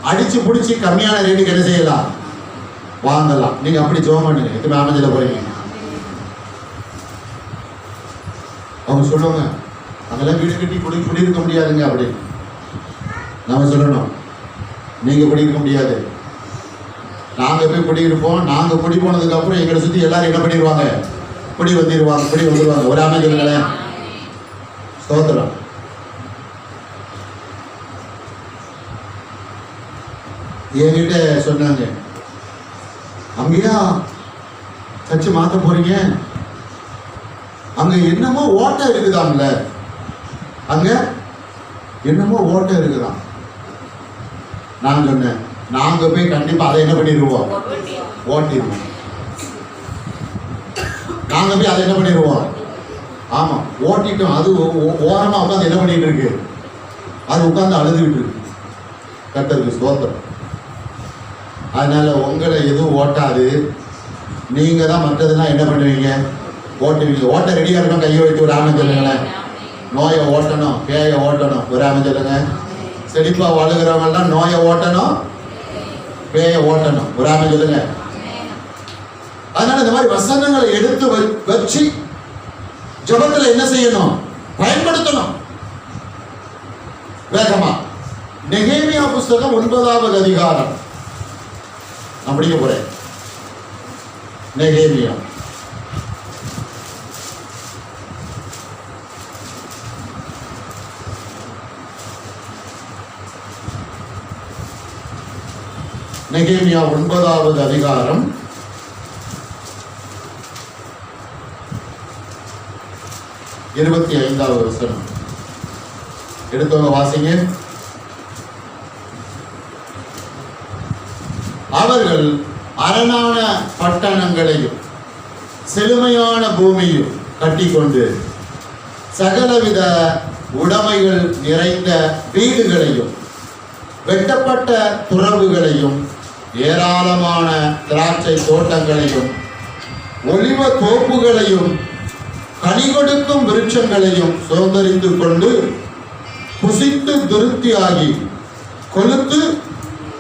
அடிச்சு பிடிச்சி கம்மியான ரேட்டுக்கு என்ன செய்யலாம், வாங்கலாம். நீங்க அப்படி ஜோம் பண்ணுங்க. இது அமைஞ்சல போறீங்க. அவங்க சொல்லுவாங்க அதெல்லாம் வீடு கட்டி குடியிருக்க முடியாதுங்க அப்படி. நாம சொல்லணும் நீங்க குடியிருக்க முடியாது. நாங்க போய் குடியிருப்போம். நாங்க குடி போனதுக்கு அப்புறம் எங்களை சுத்தி எல்லாரும் என்ன பண்ணிடுவாங்க, குடி வந்துருவாங்க. ஒரு அமைச்சர்களேன் ஸ்தோத்திரம். என்கிட்ட சொன்னாங்க, அங்கேயா சர்ச்சு மாத்த போறீங்க, அங்க என்னமோ ஓட்டம் இருக்குதாம்ல, அங்க என்னமோ ஓட்டம் இருக்குதாம். நான் சொன்னேன் நாங்க போய் கண்டிப்பா அதை என்ன பண்ணிடுவோம், ஓட்டிடுவோம். நாங்க போய் அதை என்ன பண்ணிடுவோம், ஆமா ஓட்டிட்டோம். அது ஓரமா உட்காந்து என்ன பண்ணிட்டு இருக்கு, அது உட்காந்து அழுதுகிட்டு இருக்கு. கர்த்தருக்கு ஸ்தோத்திரம். அதனால உங்களை எதுவும் ஓட்டாது. நீங்க தான் மற்றதெல்லாம் என்ன பண்ணுவீங்க, ஓட்டுவீங்க. ஓட்ட ரெடியா இருக்கணும். கையை வைத்து ஒரு ஆமென் சொல்லுங்களேன். நோயை ஓட்டணும், பேயை ஓட்டணும். ஒரு ஆமென் சொல்லுங்க. செழிப்பா வாழுகிறவங்கலாம் நோயை ஓட்டணும், பேயை ஓட்டணும். ஒரு ஆமென் சொல்லுங்க. அதனால இந்த மாதிரி வசனங்களை எடுத்து வச்சு ஜபத்துல என்ன செய்யணும், பயன்படுத்தணும். வேகமா நெகேமியா புஸ்தகம் 9வது அதிகாரம் நான் படிக்க போறேன். நெகேமியா நெகேமியா 9வது அதிகாரம் 25வது வசனம். எடுத்தவங்க வாசிங்க. அவர்கள் அரணான பட்டணங்களையும் செழுமையான பூமியும் கட்டிக்கொண்டு சகலவித உடைமைகள் நிறைந்த வீடுகளையும் வெட்டப்பட்ட துறவுகளையும் ஏராளமான திராட்சை தோட்டங்களையும் ஒலிவ தோப்புகளையும் கனி கொடுக்கும் விருட்சங்களையும் சுதந்திரித்துக் கொண்டு புசித்து திருப்தியாகி கொழுத்து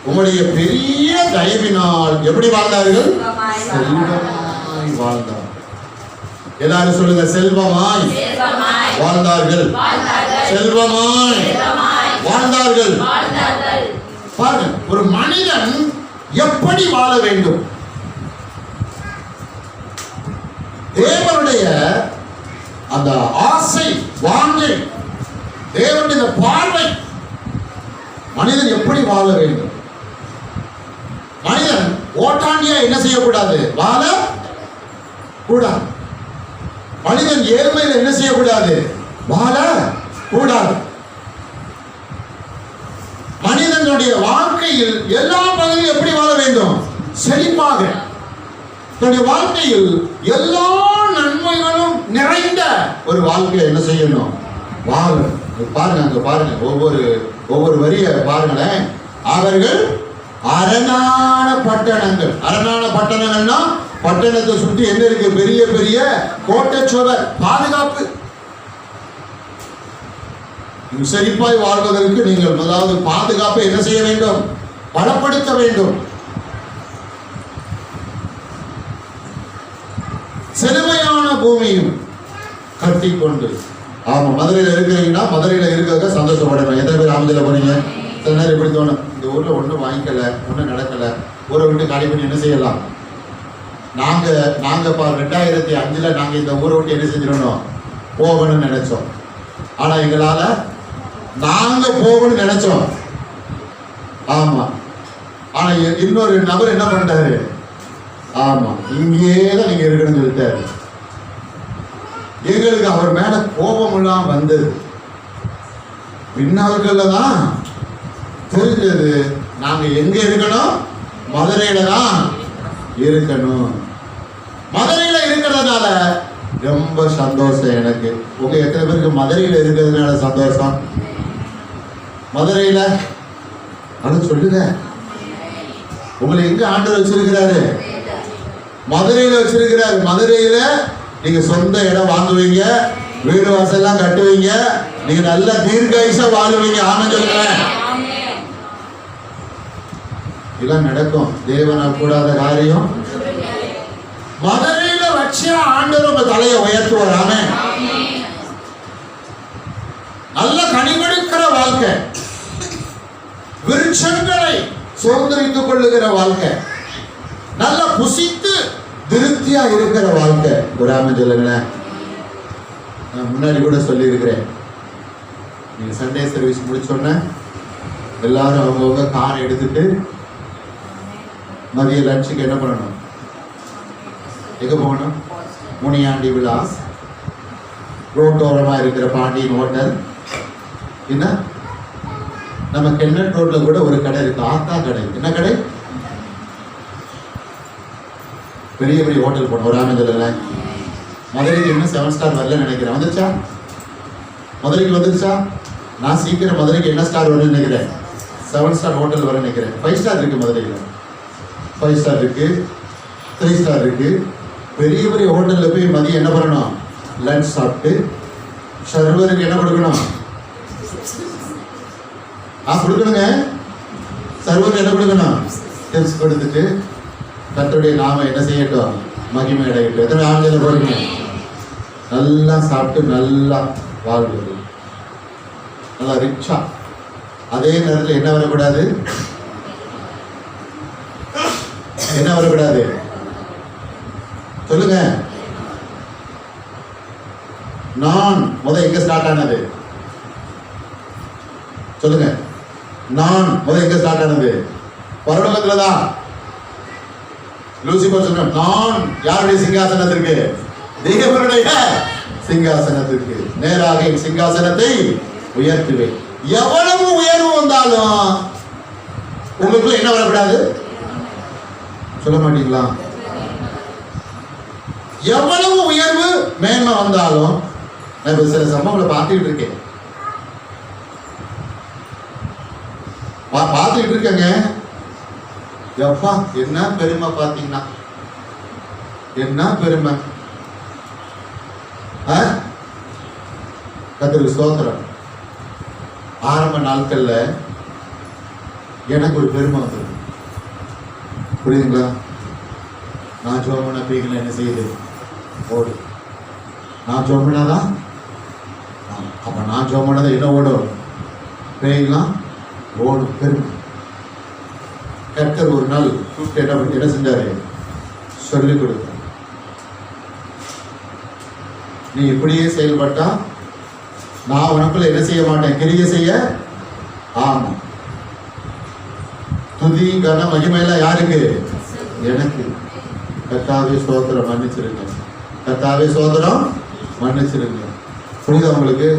உங்களுடைய பெரிய தயவினால் எப்படி வாழ்ந்தார்கள், செல்வமாய் வாழ்ந்தார்கள். எல்லாரும் சொல்லுங்க, செல்வமாய் வாழ்ந்தார்கள், செல்வமாய் வாழ்ந்தார்கள். பாருங்க, ஒரு மனிதன் எப்படி வாழ வேண்டும், தேவனுடைய அந்த ஆசை, வாஞ்சை, தேவனுடைய பார்வை, மனிதன் எப்படி வாழ வேண்டும். மனிதன் ஓட்டாண்டியா என்ன செய்யக்கூடாது, வாழ கூடாது. மனிதன் ஏழ்மையில் என்ன செய்யக்கூடாது, வாழ கூடாது. மனிதனுடைய வாழ்க்கையில் எல்லா பகுதியும் எப்படி வாழ வேண்டும், செழிப்பாக. தன்னுடைய வாழ்க்கையில் எல்லா நன்மைகளும் நிறைந்த ஒரு வாழ்க்கையை என்ன செய்யணும், வாழ. பாருங்க, அங்க பாருங்க, ஒவ்வொரு வரிய பாருங்களேன். அவர்கள் அரணான பட்டணங்கள். அரணான பட்டணங்கள்னா பட்டணத்தை சுற்றி என்ன இருக்கு, பெரிய பெரிய கோட்டை சுவர், பாதுகாப்பு. செழிப்பாய் வாழ்வதற்கு நீங்கள் முதலாவது பாதுகாப்பை என்ன செய்ய வேண்டும், பலப்படுத்த வேண்டும். செழுமையான பூமியும் கட்டிக்கொண்டு. ஆமா, மதுரையில இருக்கிறீங்கன்னா மதுரையில இருக்கிறத சந்தோஷப்படணும். எத்தனை பேர் அமைதியில போறீங்க? சில நேரம் எப்படி தோணும், இந்த ஊர்ல ஒன்றும் வாங்கிக்கல, ஒன்றும் நடக்கல, ஊரை விட்டு காலி பண்ணி என்ன செய்யலாம். நாங்க 2005 நாங்க இந்த ஊரை விட்டு என்ன செஞ்சிடணும், போகணும்னு நினைச்சோம். ஆனா எங்களால நாங்க போகணும்னு நினைச்சோம். ஆமா, ஆனா இன்னொரு நபர் என்ன பண்ணிட்டாரு, ஆமா இங்கேதான் நீங்க இருக்கணும்னு சொல்லிட்டாரு. எங்களுக்கு அவர் மேல கோபம் எல்லாம் வந்தது. பின்னாட்கள்ல தான் தெரிஞ்சது நாங்க எங்க இருக்கணும், மதுரையில தான் இருக்கணும். மதுரையில இருக்கிறதுனால ரொம்ப சந்தோஷம் எனக்கு. உங்க எத்தனை பேருக்கு மதுரையில இருக்கிறதுனால சந்தோஷம்? மதுரையில அது சொல்லுங்க, உங்களை எங்க ஆண்டவர் வச்சிருக்கிறாரு, மதுரையில வச்சிருக்கிறாரு. மதுரையில நீங்க சொந்த இடம் வாங்குவீங்க, வீடு வாசல்லாம் கட்டுவீங்க, நீங்க நல்ல தீர்க்காயுசா வாழுவீங்க. ஆமென் சொல்லுங்க. இதெல்லாம் நடக்கும். தேவனால் கூடாத காரியம். மதுரையில வச்சு ஆண்டவர் உங்க தலையை உயர்த்துவார். ஆமென். நல்ல கனிவெடுக்கிற வாழ்க்கை, விருட்சங்களை சுதந்திரித்துக் கொள்ளுகிற வாழ்க்கை, நல்ல புசித்து திருப்தியா இருக்கிற வாழ்க்கை. ஒரு ஆமென் சொல்லுங்களேன். நான் முன்னாடி கூட சொல்லி இருக்கிறேன், நீங்க சண்டே சர்வீஸ் முடிச்சோன்ன எல்லாரும் அவங்கவுங்க கார் எடுத்துட்டு மதிய லட்சுக்கு என்ன பண்ணணும்? எங்க போகணும்? முனியாண்டி விலாஸ், ரோட்டோரமா இருக்கிற பாண்டியன் ஹோட்டல், என்ன நம்ம கென்னட் ரோட்ல கூட ஒரு கடை இருக்கு, ஆத்தா கடை. என்ன கடை? பெரிய பெரிய ஹோட்டல் போனோம். ஒரு ஆமென் சொல்லுங்க. மதுரைக்கு இன்னும் 7 ஸ்டார் வரல நினைக்கிறேன். வந்துருச்சா? மதுரைக்கு வந்துருச்சா? நான் சீக்கிரம் மதுரைக்கு என்ன ஸ்டார் வரும்னு நினைக்கிறேன்? 7 ஸ்டார் ஹோட்டல் வர நினைக்கிறேன். 5 ஸ்டார் இருக்கு மதுரையில். 5 ஸ்டார் இருக்கு, 3 ஸ்டார் இருக்கு. பெரிய பெரிய ஹோட்டல்ல போய் மதியம் என்ன பண்ணணும்? லஞ்ச் சாப்பிட்டு சர்வருக்கு என்ன கொடுக்கணும்? கொடுக்கணுங்க. சர்வருக்கு என்ன கொடுக்கணும்? டிப்ஸ் கொடுத்துட்டு கர்த்தருடைய நாம என்ன செய்யட்டும்? மகிமை அடையட்டும். எத்தனை ஆண்களை போறீங்க? நல்லா சாப்பிட்டு நல்லா வாழ்வது, நல்லா ரிச்சா. அதே நேரத்தில் என்ன வரக்கூடாது? என்ன வரக்கூடாது? சொல்லுங்க. நான் எங்க ஸ்டார்ட் ஆனது? சொல்லுங்க. நான் எங்க ஸ்டார்ட் ஆனது? பரலோகத்துல தான். லூசிபர் சொன்ன, நான் யாருடைய சிங்காசனத்திற்கு? தேவனுடைய சிங்காசனத்திற்கு நேராக என் சிங்காசனத்தை உயர்த்துவேன். எவ்வளவு உயர்வு வந்தாலும் உங்களுக்குள்ள என்ன வரக்கூடாது? சொல்ல மாட்டீங்களா? எவ்வளவு உயர்வு மேன்மை வந்தாலும், நான் சில சம்பவங்களை பார்த்துக்கிட்டு இருக்கேன், பார்த்துக்கிட்டு இருக்கேங்க. எப்பா என்ன பெருமை பார்த்தீங்கன்னா, என்ன பெருமை. கர்த்தருக்கு ஸ்தோத்திரம். ஆரம்ப நாட்கள்ல எனக்கு ஒரு பெருமை வந்தது. புரியுதுங்களா? நான் ஜோமனா பீகளை என்ன செய்யுது? ஓடு. நான் ஜோமனாதான். அப்ப நான் ஜோமனாதான் என்ன ஓடும்? பேய்லாம் ஓடும். பெருமை. கர்த்தர் ஒரு நாள் என்ன செஞ்சாரு? சொல்லிக் கொடுத்தார். நீ இப்படியே செயல்பட்டா நான் உனக்குள்ள என்ன செய்ய மாட்டேன்? கிரியை செய்ய. ஆமா. துதி கன மகிமையெல்லாம் யாருக்கு? எனக்கு. கர்த்தாவே சோதரம் மன்னிச்சிருங்க. கர்த்தாவே சோதரம் மன்னிச்சிருங்க. புரியுதா உங்களுக்கு?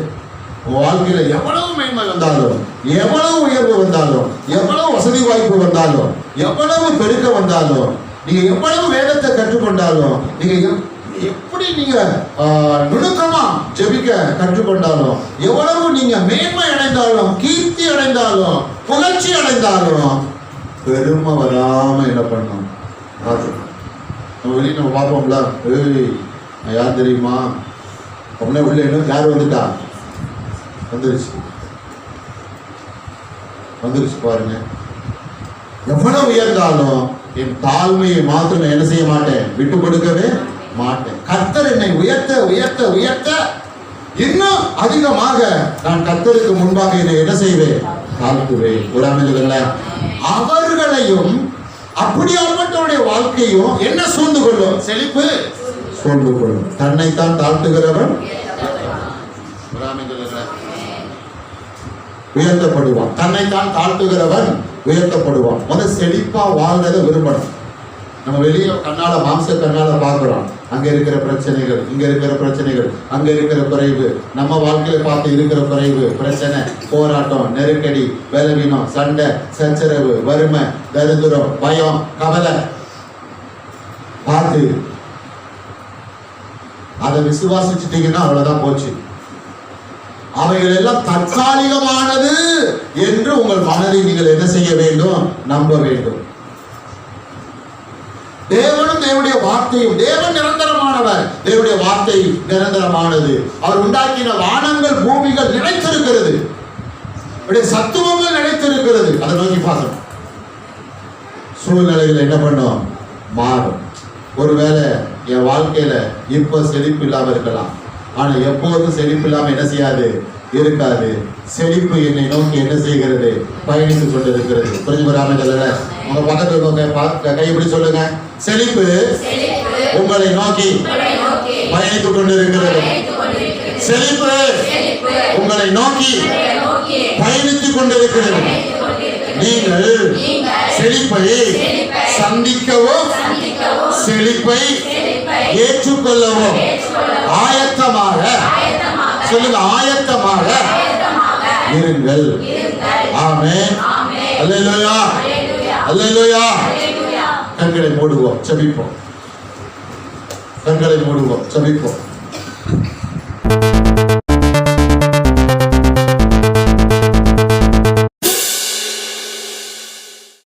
உங்க வாழ்க்கையில எவ்வளவு மேன்மை வந்தாலும், எவ்வளவு உயர்வு வந்தாலும், எவ்வளவு வசதி வாய்ப்பு வந்தாலும், எவ்வளவு பெருக்க வந்தாலும், நீங்க எவ்வளவு வேதத்தை கற்றுக்கொண்டாலும், நீங்க எப்படி நீங்க நுணுக்கமா ஜெபிக்க கற்றுக்கொண்டாலும், எவ்வளவு நீங்க மேன்மை அடைந்தாலும், கீர்த்தி அடைந்தாலும், புகழ்ச்சி அடைந்தாலும், பெருமை வராம என்ன பண்ணணும்? நம்ம வெளியே நம்ம பார்ப்போம்ல, ஏய் நான் யார் தெரியுமா அப்படின்னா உள்ள என்ன யார் வந்துட்டா? வந்துருச்சு பாருங்க. எவ்வளவு உயர்ந்தாலும் என் தாழ்மையை மாத்திரம் என்ன செய்ய மாட்டேன்? விட்டு கொடுக்கவே மாட்டேன். கர்த்தர் என்னை உயர்த்த உயர்த்த உயர்த்த இன்னும் அதிகமாக நான் கர்த்தருக்கு முன்பாக என்னை என்ன செய்வேன்? தாழ்த்துவேன். ஒரு அமைதிகள அவர்களையும் அப்படியாப்பட்டவருடைய வாழ்க்கையும் என்ன சூழ்ந்து கொள்ளும்? செழிப்பு சூழ்ந்து கொள்ளும். தன்னைத்தான் தாழ்த்துகிறவன் உயர்த்தப்படுவான். தன்னைத்தான் தாழ்த்துகிறவன் உயர்த்தப்படுவான். முதல் செழிப்பா வாழ்றதை விரும்பணும். நம்ம வெளியே கண்ணால மாம்ச கண்ணால பார்க்கிறோம். அங்க இருக்கிற பிரச்சனைகள், இங்க இருக்கிற பிரச்சனைகள், அங்க இருக்கிற குறைவு, நம்ம வாழ்க்கையில பார்த்து இருக்கிற குறைவு, பிரச்சனை, போராட்டம், நெருக்கடி, பலவீனம், சண்டை, சச்சரவு, வறுமை, தரித்திரம், பயம், கவலை பார்த்து அதை விசுவாசிச்சுட்டீங்கன்னா அவ்வளவுதான் போச்சு. அவைகள் எல்லாம் தற்காலிகமானது என்று உங்கள் மனதை நீங்கள் என்ன செய்ய வேண்டும்? நம்ப வேண்டும். தேவனும் தேவனுடைய வார்த்தையும், தேவன் நிரந்தரமான நிரந்தரமானவர். தேவனுடைய வார்த்தை நிரந்தரமானது. அவர் உண்டாக்கின வானங்கள் பூமிகள் நிலைத்திருக்கிறது. அவருடைய சத்துவங்கள் நிலைத்திருக்கிறது. அதை நோக்கி பார்க்கணும். சூழ்நிலைகள் என்ன பண்ணும்? மாறும். ஒருவேளை என் வாழ்க்கையில இப்ப செழிப்பு இல்லாம இருக்கலாம், ஆனா எப்போதும் செழிப்பு இல்லாம என்ன செய்யாது? இருக்காது. செழிப்பு என்னை நோக்கி என்ன செய்கிறது? பயணித்துக் கொண்டிருக்கிறது. புரிஞ்சு வராம சொல்லல. உங்க பக்கத்துல கைப்பிடி சொல்லுங்க. செழிப்பு உங்களை நோக்கி பயணித்துக் கொண்டிருக்கிறது. செழிப்பு உங்களை நோக்கி பயணித்துக் கொண்டிருக்கிறது. நீங்கள் செழிப்பை சந்திக்கவும் செழிப்பை ஏற்றுக்கொள்ளவும் ஆயத்தமாக, சொல்லுங்க, ஆயத்தமாக இருங்கள். ஆமென். அல்லேலூயா, அல்லேலூயா. கண்களை மூடுவோம், ஜெபிப்போம். கண்களை மூடுவோம், ஜெபிப்போம்.